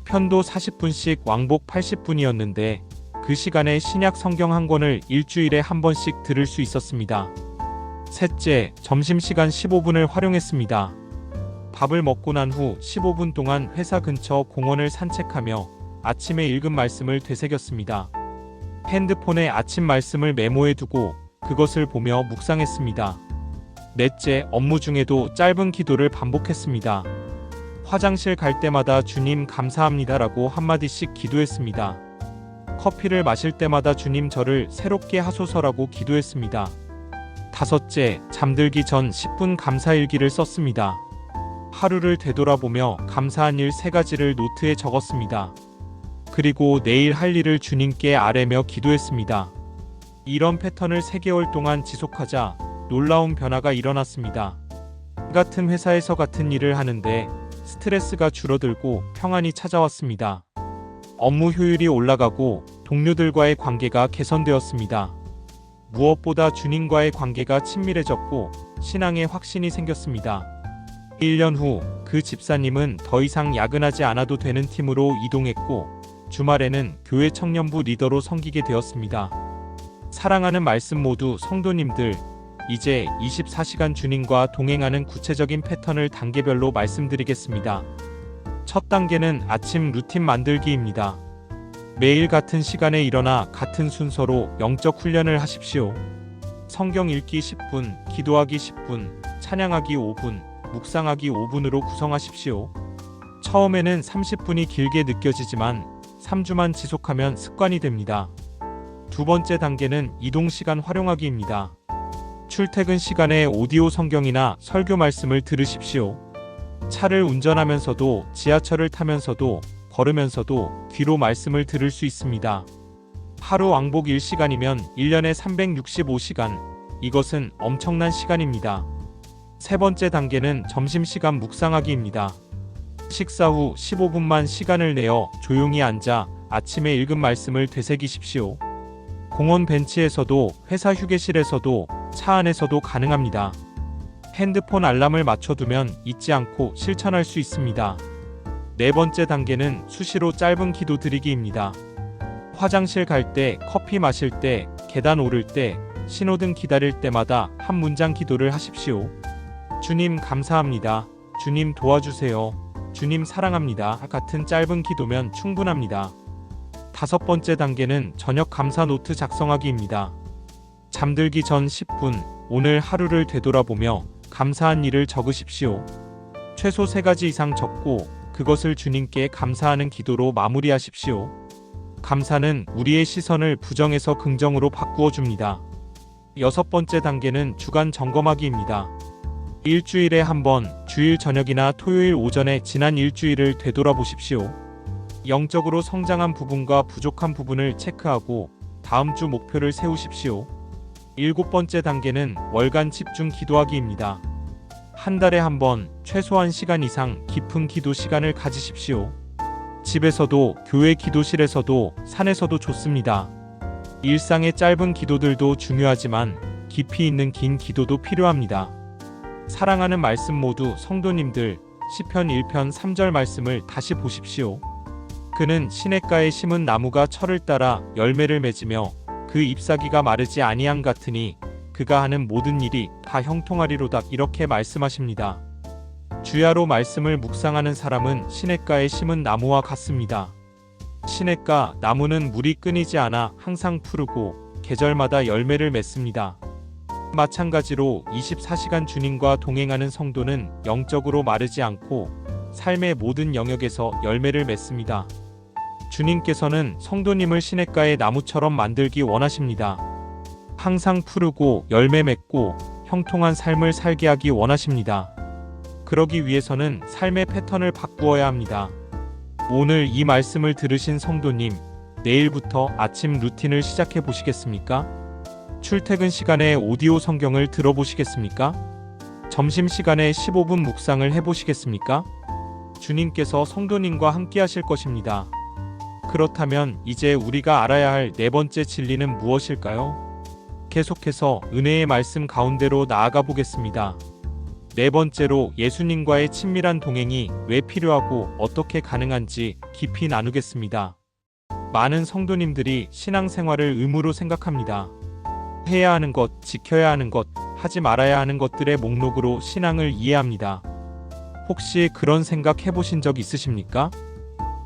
편도 40분씩 왕복 80분이었는데 그 시간에 신약 성경 한 권을 일주일에 한 번씩 들을 수 있었습니다. 셋째, 점심시간 15분을 활용했습니다. 밥을 먹고 난 후 15분 동안 회사 근처 공원을 산책하며 아침에 읽은 말씀을 되새겼습니다. 핸드폰에 아침 말씀을 메모해두고 그것을 보며 묵상했습니다. 넷째, 업무 중에도 짧은 기도를 반복했습니다. 화장실 갈 때마다 주님 감사합니다라고 한마디씩 기도했습니다. 커피를 마실 때마다 주님 저를 새롭게 하소서라고 기도했습니다. 다섯째, 잠들기 전 10분 감사일기를 썼습니다. 하루를 되돌아보며 감사한 일 3가지를 노트에 적었습니다. 그리고 내일 할 일을 주님께 아뢰며 기도했습니다. 이런 패턴을 3개월 동안 지속하자 놀라운 변화가 일어났습니다. 같은 회사에서 같은 일을 하는데 스트레스가 줄어들고 평안이 찾아왔습니다. 업무 효율이 올라가고 동료들과의 관계가 개선되었습니다. 무엇보다 주님과의 관계가 친밀해졌고 신앙에 확신이 생겼습니다. 1년 후 그 집사님은 더 이상 야근하지 않아도 되는 팀으로 이동했고 주말에는 교회 청년부 리더로 섬기게 되었습니다. 사랑하는 말씀 모두 성도님들, 이제 24시간 주님과 동행하는 구체적인 패턴을 단계별로 말씀드리겠습니다. 첫 단계는 아침 루틴 만들기입니다. 매일 같은 시간에 일어나 같은 순서로 영적 훈련을 하십시오. 성경 읽기 10분, 기도하기 10분, 찬양하기 5분, 묵상하기 5분으로 구성하십시오. 처음에는 30분이 길게 느껴지지만 3주만 지속하면 습관이 됩니다. 두 번째 단계는 이동 시간 활용하기입니다. 출퇴근 시간에 오디오 성경이나 설교 말씀을 들으십시오. 차를 운전하면서도 지하철을 타면서도 걸으면서도 귀로 말씀을 들을 수 있습니다. 하루 왕복 1시간이면 1년에 365시간, 이것은 엄청난 시간입니다. 세 번째 단계는 점심시간 묵상하기입니다. 식사 후 15분만 시간을 내어 조용히 앉아 아침에 읽은 말씀을 되새기십시오. 공원 벤치에서도 회사 휴게실에서도 차 안에서도 가능합니다. 핸드폰 알람을 맞춰두면 잊지 않고 실천할 수 있습니다. 네 번째 단계는 수시로 짧은 기도 드리기입니다. 화장실 갈 때, 커피 마실 때, 계단 오를 때, 신호등 기다릴 때마다 한 문장 기도를 하십시오. 주님 감사합니다. 주님 도와주세요. 주님 사랑합니다. 같은 짧은 기도면 충분합니다. 5번째 단계는 저녁 감사 노트 작성하기입니다. 잠들기 전 10분, 오늘 하루를 되돌아보며 감사한 일을 적으십시오. 최소 3가지 이상 적고 그것을 주님께 감사하는 기도로 마무리하십시오. 감사는 우리의 시선을 부정에서 긍정으로 바꾸어 줍니다. 6번째 단계는 주간 점검하기입니다. 일주일에 한 번, 주일 저녁이나 토요일 오전에 지난 일주일을 되돌아보십시오. 영적으로 성장한 부분과 부족한 부분을 체크하고 다음 주 목표를 세우십시오. 7번째 단계는 월간 집중 기도하기입니다. 한 달에 한 번, 최소 1시간 이상 깊은 기도 시간을 가지십시오. 집에서도, 교회 기도실에서도, 산에서도 좋습니다. 일상의 짧은 기도들도 중요하지만 깊이 있는 긴 기도도 필요합니다. 사랑하는 말씀 모두 성도님들, 시편 1편 3절 말씀을 다시 보십시오. 그는 시냇가에 심은 나무가 철을 따라 열매를 맺으며 그 잎사귀가 마르지 아니함 같으니 그가 하는 모든 일이 다 형통하리로다. 이렇게 말씀하십니다. 주야로 말씀을 묵상하는 사람은 시냇가에 심은 나무와 같습니다. 시냇가 나무는 물이 끊이지 않아 항상 푸르고 계절마다 열매를 맺습니다. 마찬가지로 24시간 주님과 동행하는 성도는 영적으로 마르지 않고 삶의 모든 영역에서 열매를 맺습니다. 주님께서는 성도님을 시냇가의 나무처럼 만들기 원하십니다. 항상 푸르고 열매 맺고 형통한 삶을 살게 하기 원하십니다. 그러기 위해서는 삶의 패턴을 바꾸어야 합니다. 오늘 이 말씀을 들으신 성도님, 내일부터 아침 루틴을 시작해 보시겠습니까? 출퇴근 시간에 오디오 성경을 들어보시겠습니까? 점심시간에 15분 묵상을 해보시겠습니까? 주님께서 성도님과 함께 하실 것입니다. 그렇다면 이제 우리가 알아야 할 4번째 진리는 무엇일까요? 계속해서 은혜의 말씀 가운데로 나아가 보겠습니다. 4번째로 예수님과의 친밀한 동행이 왜 필요하고 어떻게 가능한지 깊이 나누겠습니다. 많은 성도님들이 신앙생활을 의무로 생각합니다. 해야 하는 것, 지켜야 하는 것, 하지 말아야 하는 것들의 목록으로 신앙을 이해합니다. 혹시 그런 생각 해보신 적 있으십니까?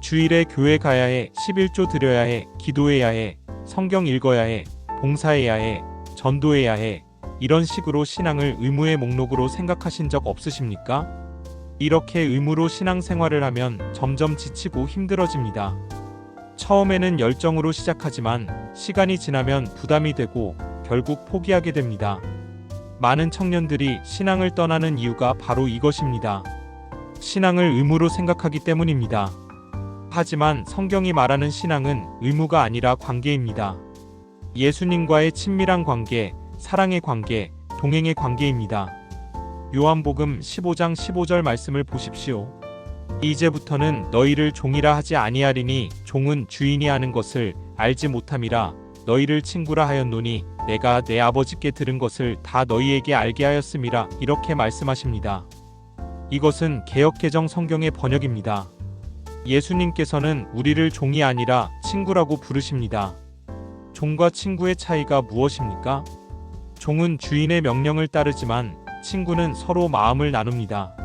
주일에 교회 가야 해, 11조 드려야 해, 기도해야 해, 성경 읽어야 해, 봉사해야 해, 전도해야 해, 이런 식으로 신앙을 의무의 목록으로 생각하신 적 없으십니까? 이렇게 의무로 신앙생활을 하면 점점 지치고 힘들어집니다. 처음에는 열정으로 시작하지만 시간이 지나면 부담이 되고 결국 포기하게 됩니다. 많은 청년들이 신앙을 떠나는 이유가 바로 이것입니다. 신앙을 의무로 생각하기 때문입니다. 하지만 성경이 말하는 신앙은 의무가 아니라 관계입니다. 예수님과의 친밀한 관계, 사랑의 관계, 동행의 관계입니다. 요한복음 15장 15절 말씀을 보십시오. 이제부터는 너희를 종이라 하지 아니하리니 종은 주인이 하는 것을 알지 못함이라 너희를 친구라 하였노니 내가 내 아버지께 들은 것을 다 너희에게 알게 하였음이라. 이렇게 말씀하십니다. 이것은 개역개정 성경의 번역입니다. 예수님께서는 우리를 종이 아니라 친구라고 부르십니다. 종과 친구의 차이가 무엇입니까? 종은 주인의 명령을 따르지만 친구는 서로 마음을 나눕니다.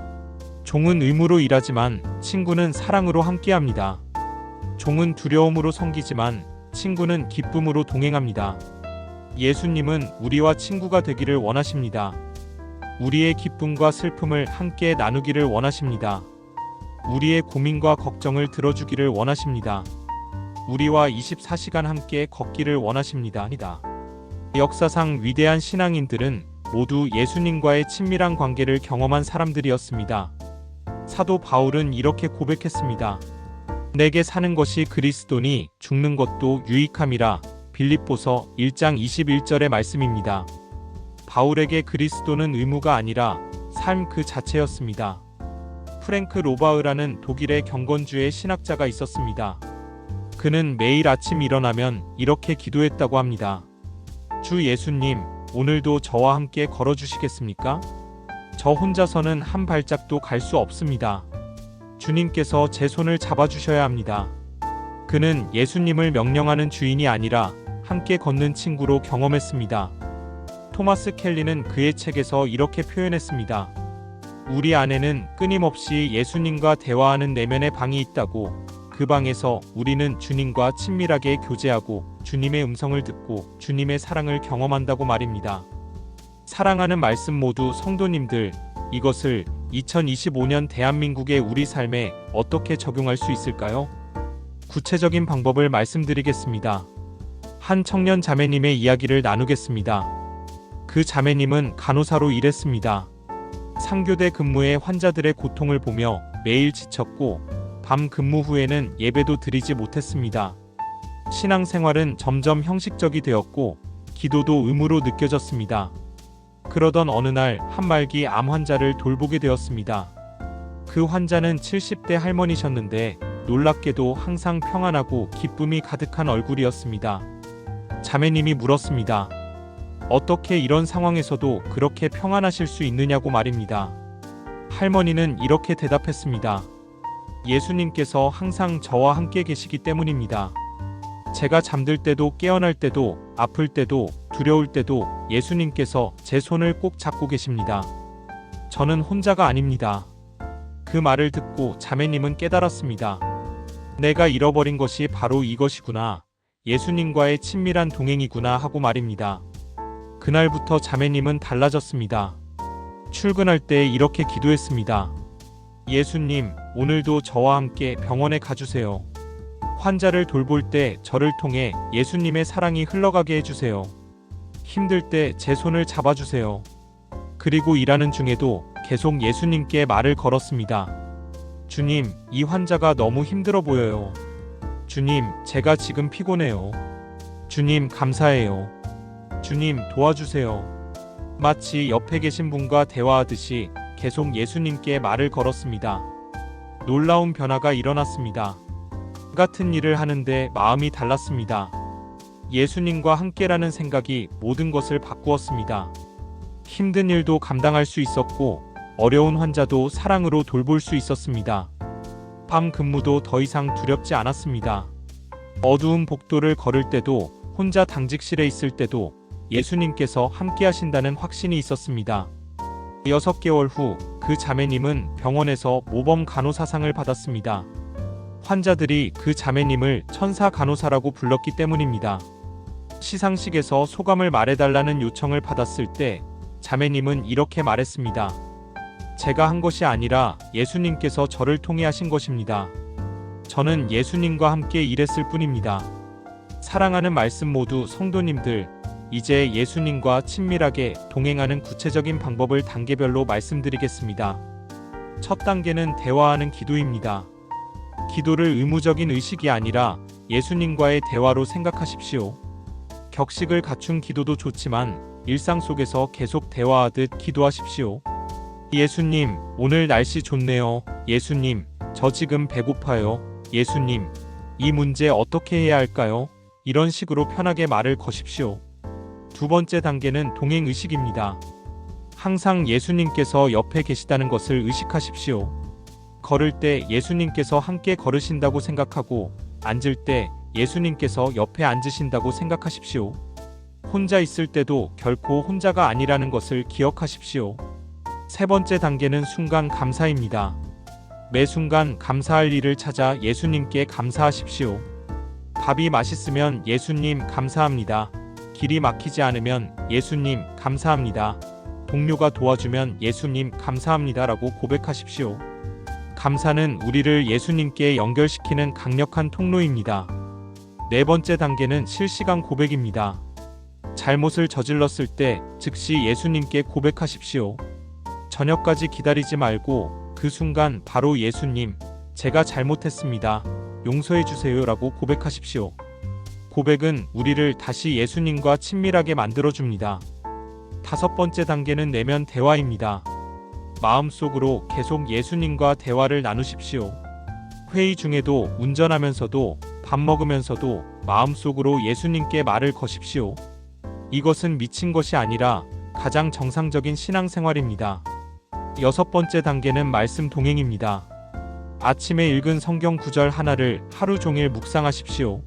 종은 의무로 일하지만 친구는 사랑으로 함께합니다. 종은 두려움으로 섬기지만 친구는 기쁨으로 동행합니다. 예수님은 우리와 친구가 되기를 원하십니다. 우리의 기쁨과 슬픔을 함께 나누기를 원하십니다. 우리의 고민과 걱정을 들어주기를 원하십니다. 우리와 24시간 함께 걷기를 원하십니다. 역사상 위대한 신앙인들은 모두 예수님과의 친밀한 관계를 경험한 사람들이었습니다. 사도 바울은 이렇게 고백했습니다. 내게 사는 것이 그리스도니 죽는 것도 유익함이라. 빌립보서 1장 21절의 말씀입니다. 바울에게 그리스도는 의무가 아니라 삶 그 자체였습니다. 프랭크 로바흐라는 독일의 경건주의 신학자가 있었습니다. 그는 매일 아침 일어나면 이렇게 기도했다고 합니다. 주 예수님, 오늘도 저와 함께 걸어주시겠습니까? 저 혼자서는 한 발짝도 갈 수 없습니다. 주님께서 제 손을 잡아주셔야 합니다. 그는 예수님을 명령하는 주인이 아니라 함께 걷는 친구로 경험했습니다. 토마스 켈리는 그의 책에서 이렇게 표현했습니다. 우리 안에는 끊임없이 예수님과 대화하는 내면의 방이 있다고. 그 방에서 우리는 주님과 친밀하게 교제하고 주님의 음성을 듣고 주님의 사랑을 경험한다고 말입니다. 사랑하는 말씀 모두 성도님들, 이것을 2025년 대한민국의 우리 삶에 어떻게 적용할 수 있을까요? 구체적인 방법을 말씀드리겠습니다. 한 청년 자매님의 이야기를 나누겠습니다. 그 자매님은 간호사로 일했습니다. 상교대 근무에 환자들의 고통을 보며 매일 지쳤고 밤 근무 후에는 예배도 드리지 못했습니다. 신앙생활은 점점 형식적이 되었고 기도도 의무로 느껴졌습니다. 그러던 어느 날 한말기 암 환자를 돌보게 되었습니다. 그 환자는 70대 할머니셨는데 놀랍게도 항상 평안하고 기쁨이 가득한 얼굴이었습니다. 자매님이 물었습니다. 어떻게 이런 상황에서도 그렇게 평안하실 수 있느냐고 말입니다. 할머니는 이렇게 대답했습니다. 예수님께서 항상 저와 함께 계시기 때문입니다. 제가 잠들 때도 깨어날 때도 아플 때도 두려울 때도 예수님께서 제 손을 꼭 잡고 계십니다. 저는 혼자가 아닙니다. 그 말을 듣고 자매님은 깨달았습니다. 내가 잃어버린 것이 바로 이것이구나. 예수님과의 친밀한 동행이구나 하고 말입니다. 그날부터 자매님은 달라졌습니다. 출근할 때 이렇게 기도했습니다. 예수님, 오늘도 저와 함께 병원에 가주세요. 환자를 돌볼 때 저를 통해 예수님의 사랑이 흘러가게 해주세요. 힘들 때 제 손을 잡아주세요. 그리고 일하는 중에도 계속 예수님께 말을 걸었습니다. 주님, 이 환자가 너무 힘들어 보여요. 주님, 제가 지금 피곤해요. 주님, 감사해요. 주님, 도와주세요. 마치 옆에 계신 분과 대화하듯이 계속 예수님께 말을 걸었습니다. 놀라운 변화가 일어났습니다. 같은 일을 하는데 마음이 달랐습니다. 예수님과 함께라는 생각이 모든 것을 바꾸었습니다. 힘든 일도 감당할 수 있었고 어려운 환자도 사랑으로 돌볼 수 있었습니다. 밤 근무도 더 이상 두렵지 않았습니다. 어두운 복도를 걸을 때도 혼자 당직실에 있을 때도 예수님께서 함께 하신다는 확신이 있었습니다. 6개월 후 그 자매님은 병원에서 모범 간호사상을 받았습니다. 환자들이 그 자매님을 천사 간호사라고 불렀기 때문입니다. 시상식에서 소감을 말해달라는 요청을 받았을 때 자매님은 이렇게 말했습니다. 제가 한 것이 아니라 예수님께서 저를 통해 하신 것입니다. 저는 예수님과 함께 일했을 뿐입니다. 사랑하는 말씀 모두 성도님들, 이제 예수님과 친밀하게 동행하는 구체적인 방법을 단계별로 말씀드리겠습니다. 첫 단계는 대화하는 기도입니다. 기도를 의무적인 의식이 아니라 예수님과의 대화로 생각하십시오. 격식을 갖춘 기도도 좋지만 일상 속에서 계속 대화하듯 기도하십시오. 예수님, 오늘 날씨 좋네요. 예수님, 저 지금 배고파요. 예수님, 이 문제 어떻게 해야 할까요? 이런 식으로 편하게 말을 거십시오. 두 번째 단계는 동행의식입니다. 항상 예수님께서 옆에 계시다는 것을 의식하십시오. 걸을 때 예수님께서 함께 걸으신다고 생각하고 앉을 때 예수님께서 옆에 앉으신다고 생각하십시오. 혼자 있을 때도 결코 혼자가 아니라는 것을 기억하십시오. 세 번째 단계는 순간 감사입니다. 매 순간 감사할 일을 찾아 예수님께 감사하십시오. 밥이 맛있으면 예수님 감사합니다. 길이 막히지 않으면 예수님 감사합니다. 동료가 도와주면 예수님 감사합니다라고 고백하십시오. 감사는 우리를 예수님께 연결시키는 강력한 통로입니다. 네 번째 단계는 실시간 고백입니다. 잘못을 저질렀을 때 즉시 예수님께 고백하십시오. 저녁까지 기다리지 말고 그 순간 바로 예수님, 제가 잘못했습니다. 용서해 주세요라고 고백하십시오. 고백은 우리를 다시 예수님과 친밀하게 만들어줍니다. 다섯 번째 단계는 내면 대화입니다. 마음속으로 계속 예수님과 대화를 나누십시오. 회의 중에도 운전하면서도 밥 먹으면서도 마음속으로 예수님께 말을 거십시오. 이것은 미친 것이 아니라 가장 정상적인 신앙생활입니다. 여섯 번째 단계는 말씀 동행입니다. 아침에 읽은 성경 구절 하나를 하루 종일 묵상하십시오.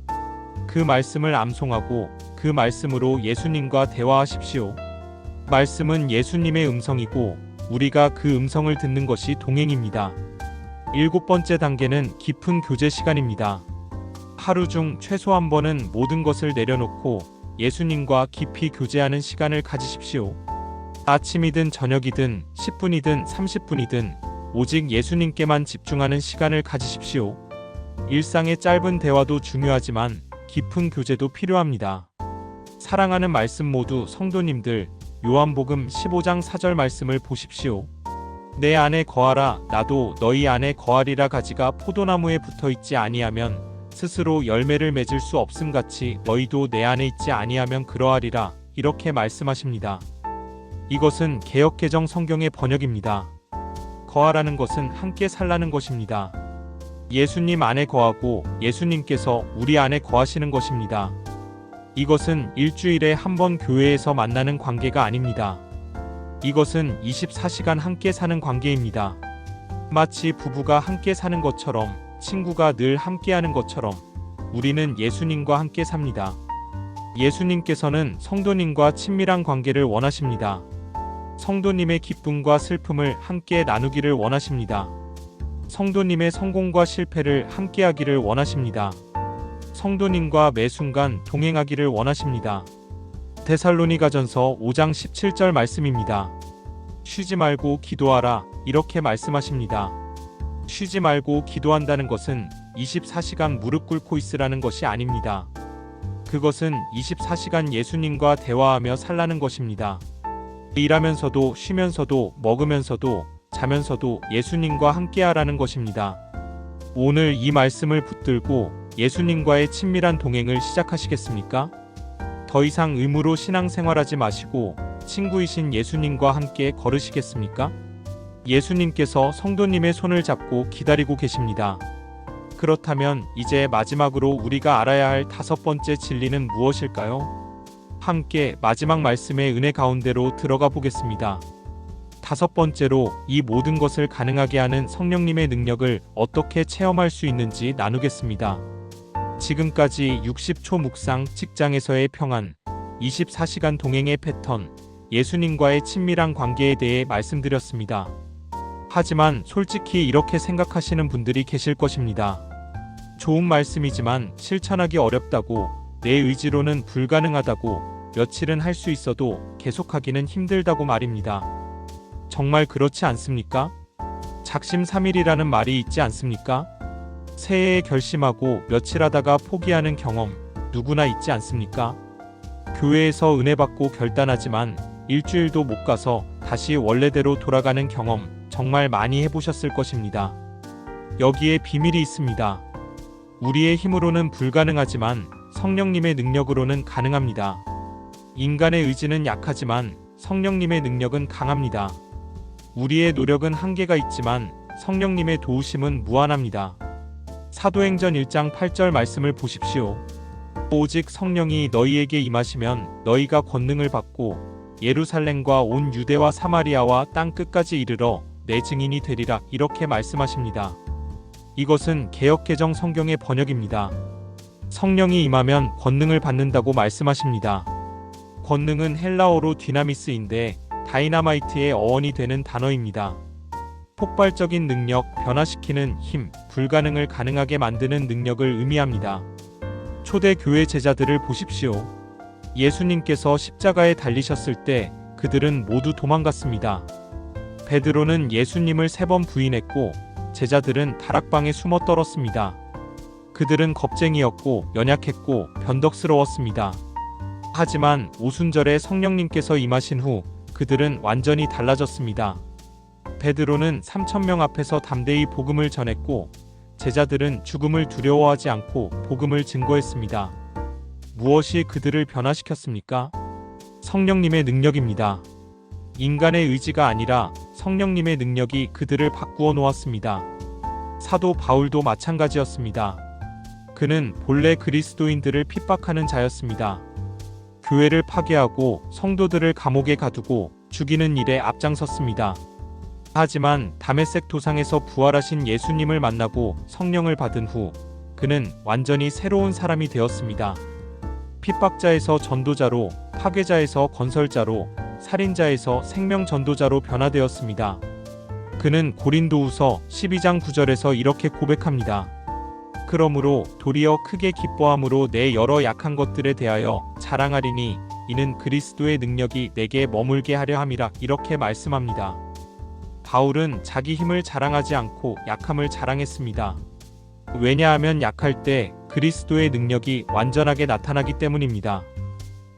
그 말씀을 암송하고 그 말씀으로 예수님과 대화하십시오. 말씀은 예수님의 음성이고 우리가 그 음성을 듣는 것이 동행입니다. 7번째 단계는 깊은 교제 시간입니다. 하루 중 최소 한 번은 모든 것을 내려놓고 예수님과 깊이 교제하는 시간을 가지십시오. 아침이든 저녁이든 10분이든 30분이든 오직 예수님께만 집중하는 시간을 가지십시오. 일상의 짧은 대화도 중요하지만 깊은 교제도 필요합니다. 사랑하는 말씀 모두 성도님들, 요한복음 15장 4절 말씀을 보십시오. 내 안에 거하라 나도 너희 안에 거하리라. 가지가 포도나무에 붙어있지 아니하면 스스로 열매를 맺을 수 없음같이 너희도 내 안에 있지 아니하면 그러하리라. 이렇게 말씀하십니다. 이것은 개역개정 성경의 번역입니다. 거하라는 것은 함께 살라는 것입니다. 예수님 안에 거하고 예수님께서 우리 안에 거하시는 것입니다. 이것은 일주일에 한 번 교회에서 만나는 관계가 아닙니다. 이것은 24시간 함께 사는 관계입니다. 마치 부부가 함께 사는 것처럼, 친구가 늘 함께하는 것처럼 우리는 예수님과 함께 삽니다. 예수님께서는 성도님과 친밀한 관계를 원하십니다. 성도님의 기쁨과 슬픔을 함께 나누기를 원하십니다. 성도님의 성공과 실패를 함께하기를 원하십니다. 성도님과 매 순간 동행하기를 원하십니다. 데살로니가전서 5장 17절 말씀입니다. 쉬지 말고 기도하라. 이렇게 말씀하십니다. 쉬지 말고 기도한다는 것은 24시간 무릎 꿇고 있으라는 것이 아닙니다. 그것은 24시간 예수님과 대화하며 살라는 것입니다. 일하면서도 쉬면서도 먹으면서도 자면서도 예수님과 함께하라는 것입니다. 오늘 이 말씀을 붙들고 예수님과의 친밀한 동행을 시작하시겠습니까? 더 이상 의무로 신앙생활하지 마시고 친구이신 예수님과 함께 걸으시겠습니까? 예수님께서 성도님의 손을 잡고 기다리고 계십니다. 그렇다면 이제 마지막으로 우리가 알아야 할 5번째 진리는 무엇일까요? 함께 마지막 말씀의 은혜 가운데로 들어가 보겠습니다. 5번째로 이 모든 것을 가능하게 하는 성령님의 능력을 어떻게 체험할 수 있는지 나누겠습니다. 지금까지 60초 묵상, 직장에서의 평안, 24시간 동행의 패턴, 예수님과의 친밀한 관계에 대해 말씀드렸습니다. 하지만 솔직히 이렇게 생각하시는 분들이 계실 것입니다. 좋은 말씀이지만 실천하기 어렵다고, 내 의지로는 불가능하다고, 며칠은 할 수 있어도 계속하기는 힘들다고 말입니다. 정말 그렇지 않습니까? 작심삼일이라는 말이 있지 않습니까? 새해에 결심하고 며칠 하다가 포기하는 경험 누구나 있지 않습니까? 교회에서 은혜 받고 결단하지만 일주일도 못 가서 다시 원래대로 돌아가는 경험 정말 많이 해보셨을 것입니다. 여기에 비밀이 있습니다. 우리의 힘으로는 불가능하지만 성령님의 능력으로는 가능합니다. 인간의 의지는 약하지만 성령님의 능력은 강합니다. 우리의 노력은 한계가 있지만 성령님의 도우심은 무한합니다. 사도행전 1장 8절 말씀을 보십시오. 오직 성령이 너희에게 임하시면 너희가 권능을 받고 예루살렘과 온 유대와 사마리아와 땅 끝까지 이르러 내 증인이 되리라. 이렇게 말씀하십니다. 이것은 개역개정 성경의 번역입니다. 성령이 임하면 권능을 받는다고 말씀하십니다. 권능은 헬라어로 디나미스인데 다이나마이트의 어원이 되는 단어입니다. 폭발적인 능력, 변화시키는 힘, 불가능을 가능하게 만드는 능력을 의미합니다. 초대 교회 제자들을 보십시오. 예수님께서 십자가에 달리셨을 때 그들은 모두 도망갔습니다. 베드로는 예수님을 3번 부인했고 제자들은 다락방에 숨어 떨었습니다. 그들은 겁쟁이였고 연약했고 변덕스러웠습니다. 하지만 오순절에 성령님께서 임하신 후 그들은 완전히 달라졌습니다. 베드로는 3,000명 앞에서 담대히 복음을 전했고 제자들은 죽음을 두려워하지 않고 복음을 증거했습니다. 무엇이 그들을 변화시켰습니까? 성령님의 능력입니다. 인간의 의지가 아니라 성령님의 능력이 그들을 바꾸어 놓았습니다. 사도 바울도 마찬가지였습니다. 그는 본래 그리스도인들을 핍박하는 자였습니다. 교회를 파괴하고 성도들을 감옥에 가두고 죽이는 일에 앞장섰습니다. 하지만 다메섹 도상에서 부활하신 예수님을 만나고 성령을 받은 후 그는 완전히 새로운 사람이 되었습니다. 핍박자에서 전도자로, 파괴자에서 건설자로, 살인자에서 생명 전도자로 변화되었습니다. 그는 고린도후서 12장 9절에서 이렇게 고백합니다. 그러므로 도리어 크게 기뻐함으로 내 여러 약한 것들에 대하여 자랑하리니 이는 그리스도의 능력이 내게 머물게 하려 함이라. 이렇게 말씀합니다. 바울은 자기 힘을 자랑하지 않고 약함을 자랑했습니다. 왜냐하면 약할 때 그리스도의 능력이 완전하게 나타나기 때문입니다.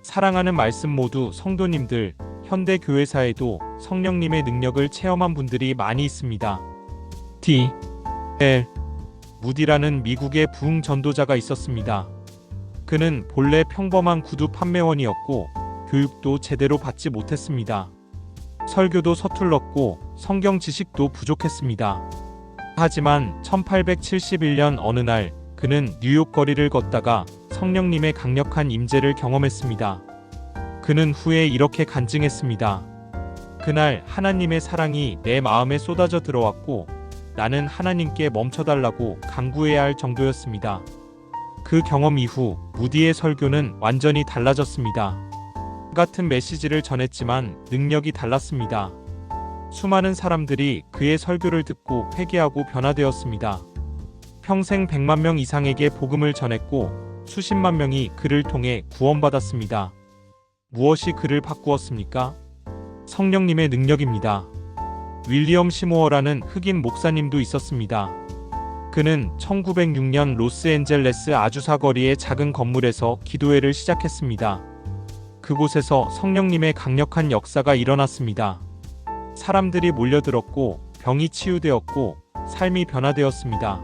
사랑하는 말씀 모두 성도님들, 현대 교회사에도 성령님의 능력을 체험한 분들이 많이 있습니다. D.L. 무디라는 미국의 부흥 전도자가 있었습니다. 그는 본래 평범한 구두 판매원이었고 교육도 제대로 받지 못했습니다. 설교도 서툴렀고 성경 지식도 부족했습니다. 하지만 1871년 어느 날 그는 뉴욕 거리를 걷다가 성령님의 강력한 임재를 경험했습니다. 그는 후에 이렇게 간증했습니다. 그날 하나님의 사랑이 내 마음에 쏟아져 들어왔고 나는 하나님께 멈춰달라고 간구해야 할 정도였습니다. 그 경험 이후 무디의 설교는 완전히 달라졌습니다. 같은 메시지를 전했지만 능력이 달랐습니다. 수많은 사람들이 그의 설교를 듣고 회개하고 변화되었습니다. 평생 100만 명 이상에게 복음을 전했고 수십만 명이 그를 통해 구원받았습니다. 무엇이 그를 바꾸었습니까? 성령님의 능력입니다. 윌리엄 시모어라는 흑인 목사님도 있었습니다. 그는 1906년 로스앤젤레스 아주사 거리의 작은 건물에서 기도회를 시작했습니다. 그곳에서 성령님의 강력한 역사가 일어났습니다. 사람들이 몰려들었고 병이 치유되었고 삶이 변화되었습니다.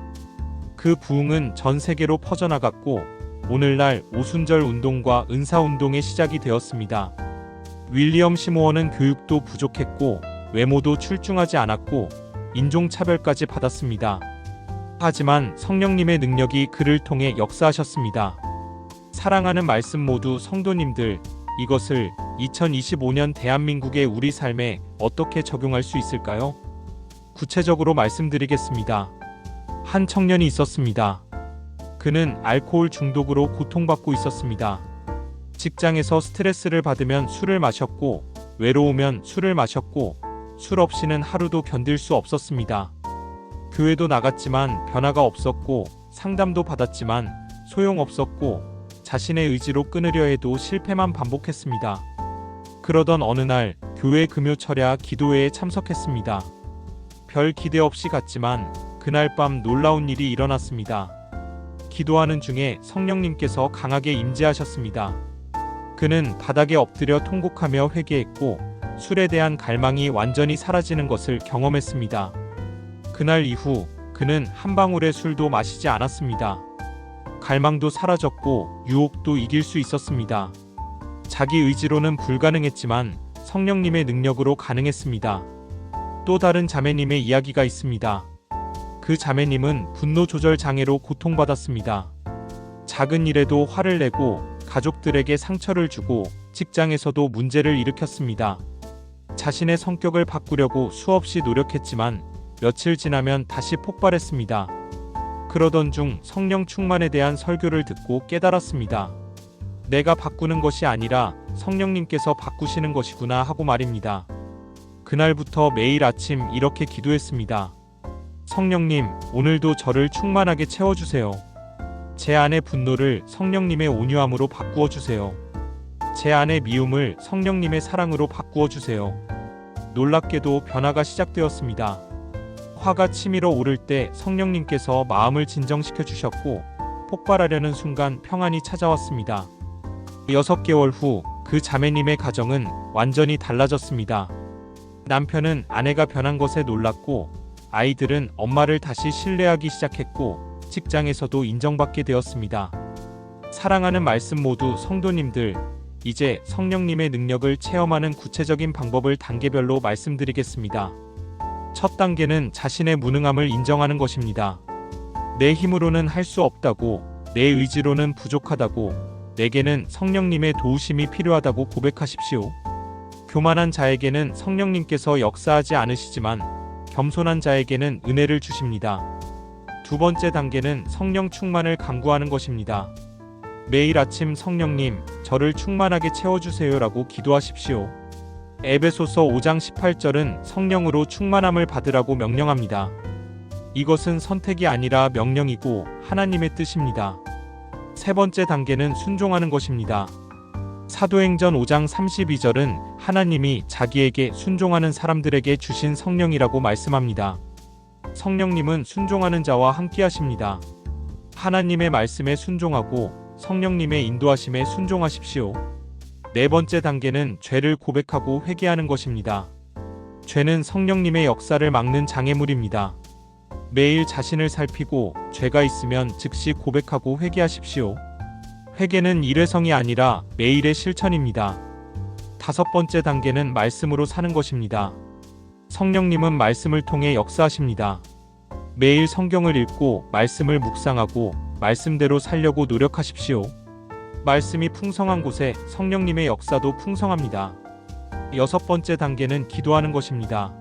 그 부흥은 전 세계로 퍼져나갔고 오늘날 오순절 운동과 은사 운동의 시작이 되었습니다. 윌리엄 시모어는 교육도 부족했고 외모도 출중하지 않았고 인종차별까지 받았습니다. 하지만 성령님의 능력이 그를 통해 역사하셨습니다. 사랑하는 말씀 모두 성도님들, 이것을 2025년 대한민국의 우리 삶에 어떻게 적용할 수 있을까요? 구체적으로 말씀드리겠습니다. 한 청년이 있었습니다. 그는 알코올 중독으로 고통받고 있었습니다. 직장에서 스트레스를 받으면 술을 마셨고 외로우면 술을 마셨고 술 없이는 하루도 견딜 수 없었습니다. 교회도 나갔지만 변화가 없었고 상담도 받았지만 소용없었고 자신의 의지로 끊으려 해도 실패만 반복했습니다. 그러던 어느 날 교회 금요철야 기도회에 참석했습니다. 별 기대 없이 갔지만 그날 밤 놀라운 일이 일어났습니다. 기도하는 중에 성령님께서 강하게 임재하셨습니다. 그는 바닥에 엎드려 통곡하며 회개했고 술에 대한 갈망이 완전히 사라지는 것을 경험했습니다. 그날 이후 그는 한 방울의 술도 마시지 않았습니다. 갈망도 사라졌고 유혹도 이길 수 있었습니다. 자기 의지로는 불가능했지만 성령님의 능력으로 가능했습니다. 또 다른 자매님의 이야기가 있습니다. 그 자매님은 분노 조절 장애로 고통받았습니다. 작은 일에도 화를 내고 가족들에게 상처를 주고 직장에서도 문제를 일으켰습니다. 자신의 성격을 바꾸려고 수없이 노력했지만 며칠 지나면 다시 폭발했습니다. 그러던 중 성령 충만에 대한 설교를 듣고 깨달았습니다. 내가 바꾸는 것이 아니라 성령님께서 바꾸시는 것이구나 하고 말입니다. 그날부터 매일 아침 이렇게 기도했습니다. 성령님, 오늘도 저를 충만하게 채워주세요. 제 안의 분노를 성령님의 온유함으로 바꾸어 주세요. 제 안의 미움을 성령님의 사랑으로 바꾸어 주세요. 놀랍게도 변화가 시작되었습니다. 화가 치밀어 오를 때 성령님께서 마음을 진정시켜 주셨고 폭발하려는 순간 평안이 찾아왔습니다. 6개월 후 그 자매님의 가정은 완전히 달라졌습니다. 남편은 아내가 변한 것에 놀랐고 아이들은 엄마를 다시 신뢰하기 시작했고 직장에서도 인정받게 되었습니다. 사랑하는 말씀 모두 성도님들, 이제 성령님의 능력을 체험하는 구체적인 방법을 단계별로 말씀드리겠습니다. 첫 단계는 자신의 무능함을 인정하는 것입니다. 내 힘으로는 할 수 없다고, 내 의지로는 부족하다고, 내게는 성령님의 도우심이 필요하다고 고백하십시오. 교만한 자에게는 성령님께서 역사하지 않으시지만 겸손한 자에게는 은혜를 주십니다. 두 번째 단계는 성령 충만을 간구하는 것입니다. 매일 아침 성령님, 저를 충만하게 채워주세요라고 기도하십시오. 에베소서 5장 18절은 성령으로 충만함을 받으라고 명령합니다. 이것은 선택이 아니라 명령이고 하나님의 뜻입니다. 세 번째 단계는 순종하는 것입니다. 사도행전 5장 32절은 하나님이 자기에게 순종하는 사람들에게 주신 성령이라고 말씀합니다. 성령님은 순종하는 자와 함께하십니다. 하나님의 말씀에 순종하고 성령님의 인도하심에 순종하십시오. 네 번째 단계는 죄를 고백하고 회개하는 것입니다. 죄는 성령님의 역사를 막는 장애물입니다. 매일 자신을 살피고 죄가 있으면 즉시 고백하고 회개하십시오. 회개는 일회성이 아니라 매일의 실천입니다. 다섯 번째 단계는 말씀으로 사는 것입니다. 성령님은 말씀을 통해 역사하십니다. 매일 성경을 읽고 말씀을 묵상하고 말씀대로 살려고 노력하십시오. 말씀이 풍성한 곳에 성령님의 역사도 풍성합니다. 여섯 번째 단계는 기도하는 것입니다.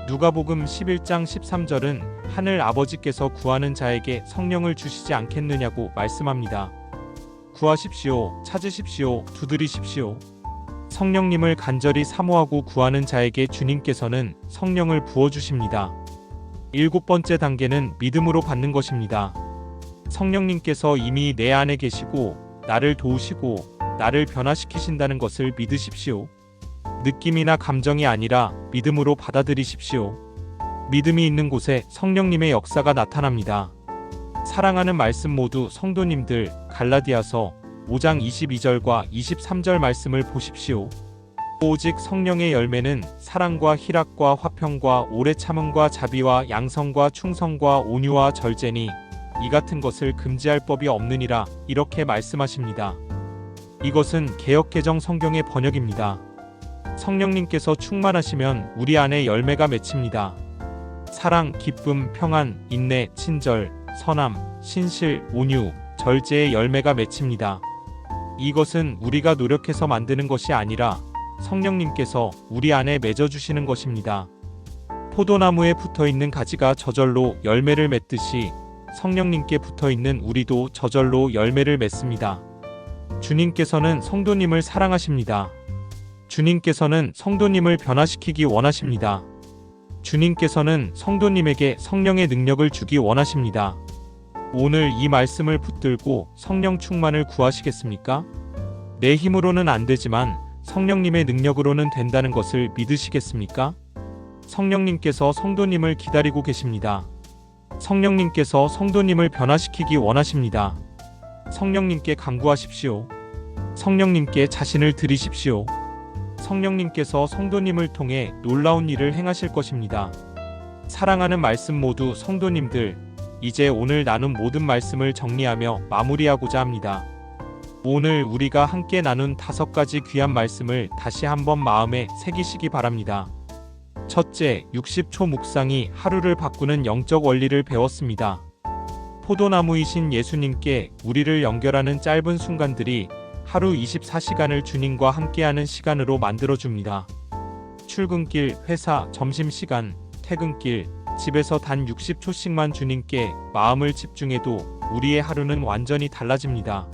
누가복음 11장 13절은 하늘 아버지께서 구하는 자에게 성령을 주시지 않겠느냐고 말씀합니다. 구하십시오, 찾으십시오, 두드리십시오. 성령님을 간절히 사모하고 구하는 자에게 주님께서는 성령을 부어주십니다. 일곱 번째 단계는 믿음으로 받는 것입니다. 성령님께서 이미 내 안에 계시고 나를 도우시고 나를 변화시키신다는 것을 믿으십시오. 느낌이나 감정이 아니라 믿음으로 받아들이십시오. 믿음이 있는 곳에 성령님의 역사가 나타납니다. 사랑하는 말씀 모두 성도님들, 갈라디아서 5장 22절과 23절 말씀을 보십시오. 오직 성령의 열매는 사랑과 희락과 화평과 오래 참음과 자비와 양성과 충성과 온유와 절제니 이 같은 것을 금지할 법이 없느니라 이렇게 말씀하십니다. 이것은 개역개정 성경의 번역입니다. 성령님께서 충만하시면 우리 안에 열매가 맺힙니다. 사랑, 기쁨, 평안, 인내, 친절, 선함, 신실, 온유, 절제의 열매가 맺힙니다. 이것은 우리가 노력해서 만드는 것이 아니라 성령님께서 우리 안에 맺어주시는 것입니다. 포도나무에 붙어있는 가지가 저절로 열매를 맺듯이 성령님께 붙어있는 우리도 저절로 열매를 맺습니다. 주님께서는 성도님을 사랑하십니다. 주님께서는 성도님을 변화시키기 원하십니다. 주님께서는 성도님에게 성령의 능력을 주기 원하십니다. 오늘 이 말씀을 붙들고 성령 충만을 구하시겠습니까? 내 힘으로는 안 되지만 성령님의 능력으로는 된다는 것을 믿으시겠습니까? 성령님께서 성도님을 기다리고 계십니다. 성령님께서 성도님을 변화시키기 원하십니다. 성령님께 간구하십시오. 성령님께 자신을 드리십시오. 성령님께서 성도님을 통해 놀라운 일을 행하실 것입니다. 사랑하는 말씀 모두 성도님들, 이제 오늘 나눈 모든 말씀을 정리하며 마무리하고자 합니다. 오늘 우리가 함께 나눈 5가지 귀한 말씀을 다시 한번 마음에 새기시기 바랍니다. 첫째, 60초 묵상이 하루를 바꾸는 영적 원리를 배웠습니다. 포도나무이신 예수님께 우리를 연결하는 짧은 순간들이 하루 24시간을 주님과 함께하는 시간으로 만들어줍니다. 출근길, 회사, 점심시간, 퇴근길, 집에서 단 60초씩만 주님께 마음을 집중해도 우리의 하루는 완전히 달라집니다.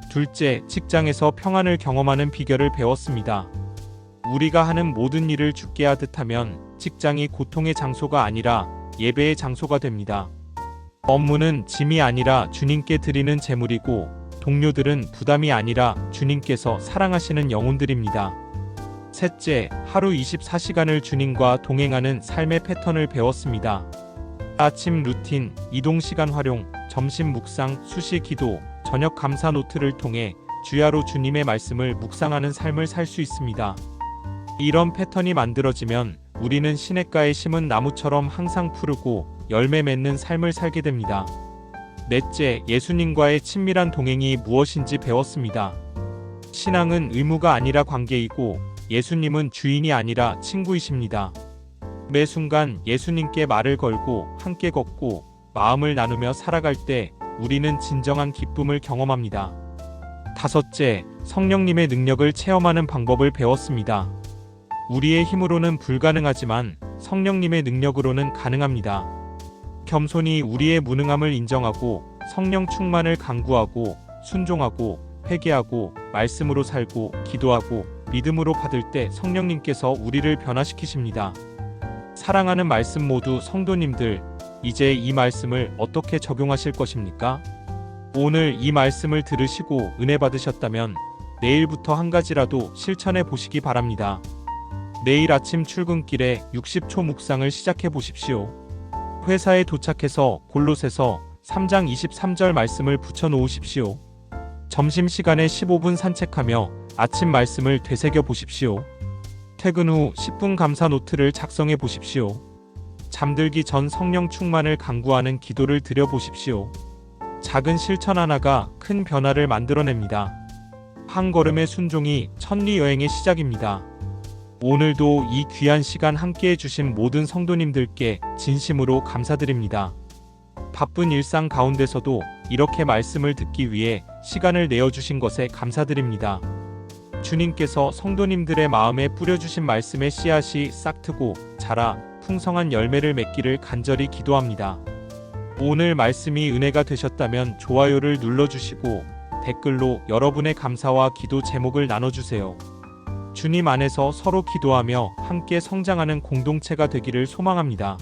둘째, 직장에서 평안을 경험하는 비결을 배웠습니다. 우리가 하는 모든 일을 주께 하듯 하면 직장이 고통의 장소가 아니라 예배의 장소가 됩니다. 업무는 짐이 아니라 주님께 드리는 제물이고 동료들은 부담이 아니라 주님께서 사랑하시는 영혼들입니다. 셋째, 하루 24시간을 주님과 동행하는 삶의 패턴을 배웠습니다. 아침 루틴, 이동시간 활용, 점심 묵상, 수시 기도, 저녁 감사 노트를 통해 주야로 주님의 말씀을 묵상하는 삶을 살 수 있습니다. 이런 패턴이 만들어지면 우리는 시냇가에 심은 나무처럼 항상 푸르고 열매 맺는 삶을 살게 됩니다. 넷째, 예수님과의 친밀한 동행이 무엇인지 배웠습니다. 신앙은 의무가 아니라 관계이고 예수님은 주인이 아니라 친구이십니다. 매 순간 예수님께 말을 걸고 함께 걷고 마음을 나누며 살아갈 때 우리는 진정한 기쁨을 경험합니다. 다섯째, 성령님의 능력을 체험하는 방법을 배웠습니다. 우리의 힘으로는 불가능하지만 성령님의 능력으로는 가능합니다. 겸손히 우리의 무능함을 인정하고 성령 충만을 간구하고 순종하고 회개하고 말씀으로 살고 기도하고 믿음으로 받을 때 성령님께서 우리를 변화시키십니다. 사랑하는 말씀 모두 성도님들, 이제 이 말씀을 어떻게 적용하실 것입니까? 오늘 이 말씀을 들으시고 은혜 받으셨다면 내일부터 한 가지라도 실천해 보시기 바랍니다. 내일 아침 출근길에 60초 묵상을 시작해 보십시오. 회사에 도착해서 골로새서 3장 23절 말씀을 붙여 놓으십시오. 점심시간에 15분 산책하며 아침 말씀을 되새겨 보십시오. 퇴근 후 10분 감사 노트를 작성해 보십시오. 잠들기 전 성령 충만을 간구하는 기도를 드려 보십시오. 작은 실천 하나가 큰 변화를 만들어냅니다. 한 걸음의 순종이 천리 여행의 시작입니다. 오늘도 이 귀한 시간 함께 해주신 모든 성도님들께 진심으로 감사드립니다. 바쁜 일상 가운데서도 이렇게 말씀을 듣기 위해 시간을 내어주신 것에 감사드립니다. 주님께서 성도님들의 마음에 뿌려주신 말씀의 씨앗이 싹트고 자라 풍성한 열매를 맺기를 간절히 기도합니다. 오늘 말씀이 은혜가 되셨다면 좋아요를 눌러주시고 댓글로 여러분의 감사와 기도 제목을 나눠주세요. 주님 안에서 서로 기도하며 함께 성장하는 공동체가 되기를 소망합니다.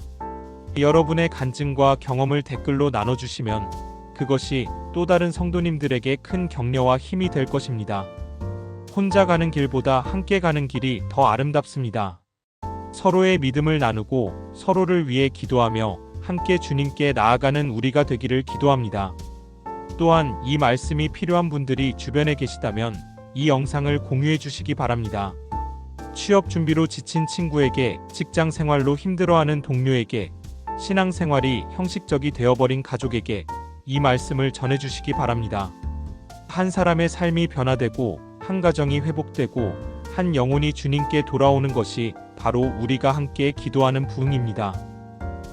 여러분의 간증과 경험을 댓글로 나눠주시면 그것이 또 다른 성도님들에게 큰 격려와 힘이 될 것입니다. 혼자 가는 길보다 함께 가는 길이 더 아름답습니다. 서로의 믿음을 나누고 서로를 위해 기도하며 함께 주님께 나아가는 우리가 되기를 기도합니다. 또한 이 말씀이 필요한 분들이 주변에 계시다면 이 영상을 공유해 주시기 바랍니다. 취업 준비로 지친 친구에게, 직장 생활로 힘들어하는 동료에게, 신앙생활이 형식적이 되어버린 가족에게 이 말씀을 전해주시기 바랍니다. 한 사람의 삶이 변화되고 한 가정이 회복되고 한 영혼이 주님께 돌아오는 것이 바로 우리가 함께 기도하는 부흥입니다.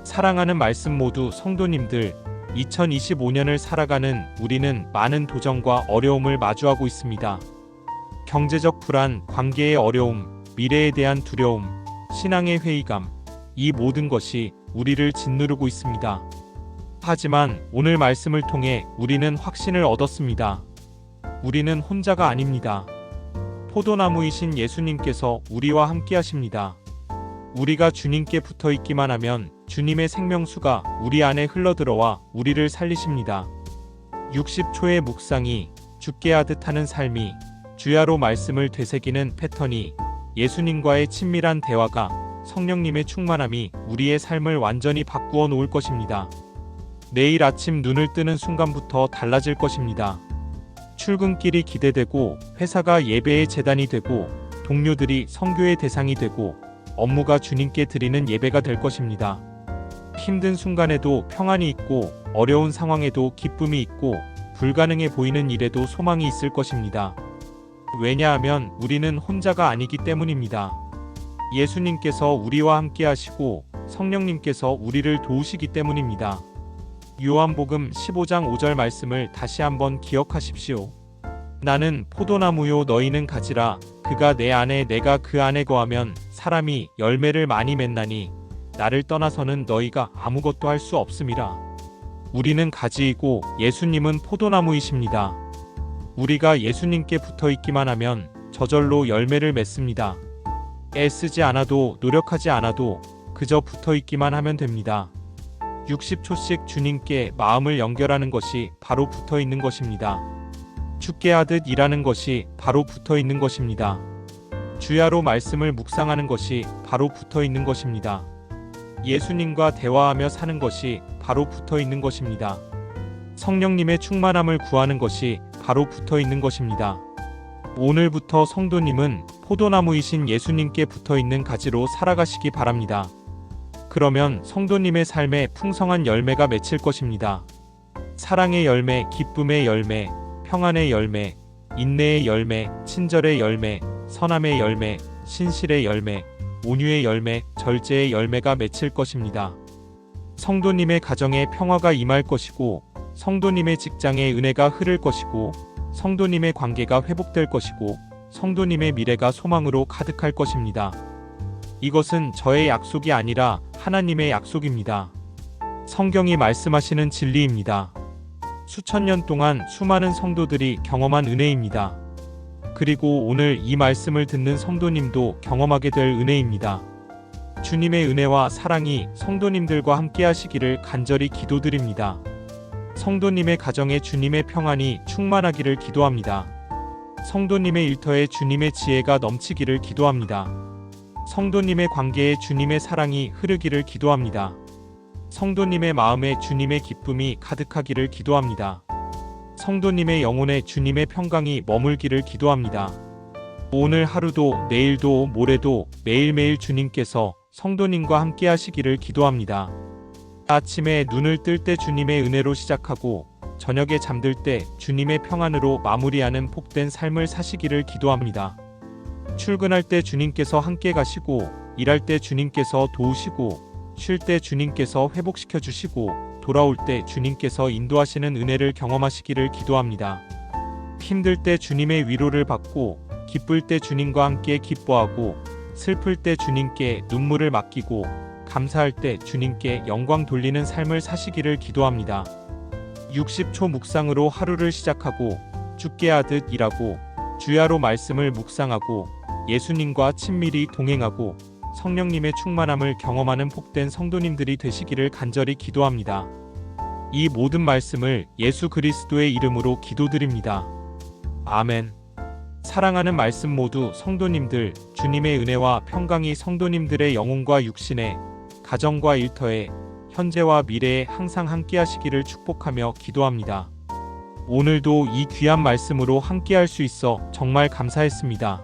사랑하는 말씀 모두 성도님들, 2025년을 살아가는 우리는 많은 도전과 어려움을 마주하고 있습니다. 경제적 불안, 관계의 어려움, 미래에 대한 두려움, 신앙의 회의감, 이 모든 것이 우리를 짓누르고 있습니다. 하지만 오늘 말씀을 통해 우리는 확신을 얻었습니다. 우리는 혼자가 아닙니다. 포도나무이신 예수님께서 우리와 함께 하십니다. 우리가 주님께 붙어 있기만 하면 주님의 생명수가 우리 안에 흘러들어와 우리를 살리십니다. 60초의 묵상이, 죽게 하듯 하는 삶이, 주야로 말씀을 되새기는 패턴이, 예수님과의 친밀한 대화가, 성령님의 충만함이 우리의 삶을 완전히 바꾸어 놓을 것입니다. 내일 아침 눈을 뜨는 순간부터 달라질 것입니다. 출근길이 기대되고, 회사가 예배의 제단이 되고, 동료들이 선교의 대상이 되고, 업무가 주님께 드리는 예배가 될 것입니다. 힘든 순간에도 평안이 있고, 어려운 상황에도 기쁨이 있고, 불가능해 보이는 일에도 소망이 있을 것입니다. 왜냐하면 우리는 혼자가 아니기 때문입니다. 예수님께서 우리와 함께 하시고 성령님께서 우리를 도우시기 때문입니다. 요한복음 15장 5절 말씀을 다시 한번 기억하십시오. 나는 포도나무요 너희는 가지라. 그가 내 안에 내가 그 안에 거하면 사람이 열매를 많이 맺나니 나를 떠나서는 너희가 아무것도 할 수 없음이라. 우리는 가지이고 예수님은 포도나무이십니다. 우리가 예수님께 붙어 있기만 하면 저절로 열매를 맺습니다. 애쓰지 않아도, 노력하지 않아도 그저 붙어 있기만 하면 됩니다. 60초씩 주님께 마음을 연결하는 것이 바로 붙어 있는 것입니다. 죽게 하듯 일하는 것이 바로 붙어 있는 것입니다. 주야로 말씀을 묵상하는 것이 바로 붙어 있는 것입니다. 예수님과 대화하며 사는 것이 바로 붙어 있는 것입니다. 성령님의 충만함을 구하는 것이 바로 붙어 있는 것입니다. 오늘부터 성도님은 포도나무이신 예수님께 붙어 있는 가지로 살아가시기 바랍니다. 그러면 성도님의 삶에 풍성한 열매가 맺힐 것입니다. 사랑의 열매, 기쁨의 열매, 평안의 열매, 인내의 열매, 친절의 열매, 선함의 열매, 신실의 열매, 온유의 열매, 절제의 열매가 맺힐 것입니다. 성도님의 가정에 평화가 임할 것이고, 성도님의 직장에 은혜가 흐를 것이고, 성도님의 관계가 회복될 것이고, 성도님의 미래가 소망으로 가득할 것입니다. 이것은 저의 약속이 아니라 하나님의 약속입니다. 성경이 말씀하시는 진리입니다. 수천 년 동안 수많은 성도들이 경험한 은혜입니다. 그리고 오늘 이 말씀을 듣는 성도님도 경험하게 될 은혜입니다. 주님의 은혜와 사랑이 성도님들과 함께 하시기를 간절히 기도드립니다. 성도님의 가정에 주님의 평안이 충만하기를 기도합니다. 성도님의 일터에 주님의 지혜가 넘치기를 기도합니다. 성도님의 관계에 주님의 사랑이 흐르기를 기도합니다. 성도님의 마음에 주님의 기쁨이 가득하기를 기도합니다. 성도님의 영혼에 주님의 평강이 머물기를 기도합니다. 오늘 하루도 내일도 모레도 매일매일 주님께서 성도님과 함께 하시기를 기도합니다. 아침에 눈을 뜰 때 주님의 은혜로 시작하고 저녁에 잠들 때 주님의 평안으로 마무리하는 복된 삶을 사시기를 기도합니다. 출근할 때 주님께서 함께 가시고, 일할 때 주님께서 도우시고, 쉴 때 주님께서 회복시켜 주시고, 돌아올 때 주님께서 인도하시는 은혜를 경험하시기를 기도합니다. 힘들 때 주님의 위로를 받고, 기쁠 때 주님과 함께 기뻐하고, 슬플 때 주님께 눈물을 맡기고, 감사할 때 주님께 영광 돌리는 삶을 사시기를 기도합니다. 60초 묵상으로 하루를 시작하고, 죽게 하듯 일하고, 주야로 말씀을 묵상하고, 예수님과 친밀히 동행하고, 성령님의 충만함을 경험하는 복된 성도님들이 되시기를 간절히 기도합니다. 이 모든 말씀을 예수 그리스도의 이름으로 기도드립니다. 아멘. 사랑하는 말씀 모두 성도님들, 주님의 은혜와 평강이 성도님들의 영혼과 육신에, 가정과 일터에, 현재와 미래에 항상 함께 하시기를 축복하며 기도합니다. 오늘도 이 귀한 말씀으로 함께 할 수 있어 정말 감사했습니다.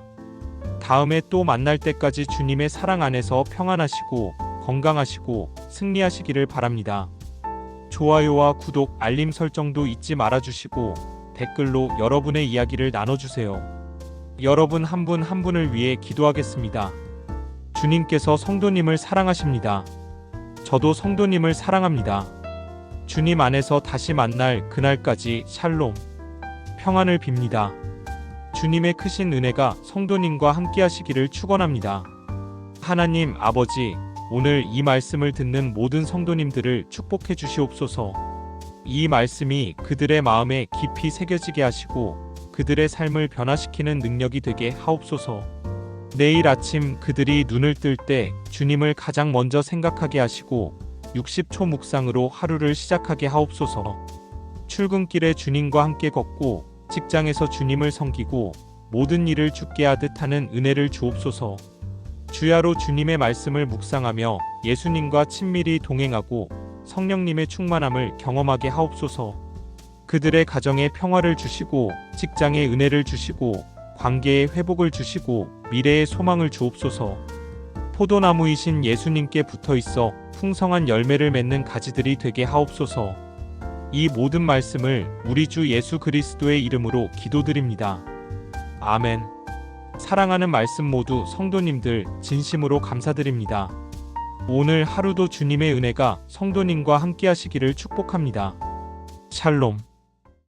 다음에 또 만날 때까지 주님의 사랑 안에서 평안하시고 건강하시고 승리하시기를 바랍니다. 좋아요와 구독, 알림 설정도 잊지 말아주시고 댓글로 여러분의 이야기를 나눠주세요. 여러분 한 분 한 분을 위해 기도하겠습니다. 주님께서 성도님을 사랑하십니다. 저도 성도님을 사랑합니다. 주님 안에서 다시 만날 그날까지 샬롬, 평안을 빕니다. 주님의 크신 은혜가 성도님과 함께 하시기를 축원합니다. 하나님 아버지, 오늘 이 말씀을 듣는 모든 성도님들을 축복해 주시옵소서. 이 말씀이 그들의 마음에 깊이 새겨지게 하시고 그들의 삶을 변화시키는 능력이 되게 하옵소서. 내일 아침 그들이 눈을 뜰 때 주님을 가장 먼저 생각하게 하시고 60초 묵상으로 하루를 시작하게 하옵소서. 출근길에 주님과 함께 걷고 직장에서 주님을 섬기고 모든 일을 주께 하듯 하는 은혜를 주옵소서. 주야로 주님의 말씀을 묵상하며 예수님과 친밀히 동행하고 성령님의 충만함을 경험하게 하옵소서. 그들의 가정에 평화를 주시고 직장에 은혜를 주시고 관계에 회복을 주시고 미래에 소망을 주옵소서. 포도나무이신 예수님께 붙어있어 풍성한 열매를 맺는 가지들이 되게 하옵소서. 이 모든 말씀을 우리 주 예수 그리스도의 이름으로 기도드립니다. 아멘. 사랑하는 말씀 모두 성도님들 진심으로 감사드립니다. 오늘 하루도 주님의 은혜가 성도님과 함께 하시기를 축복합니다. 샬롬.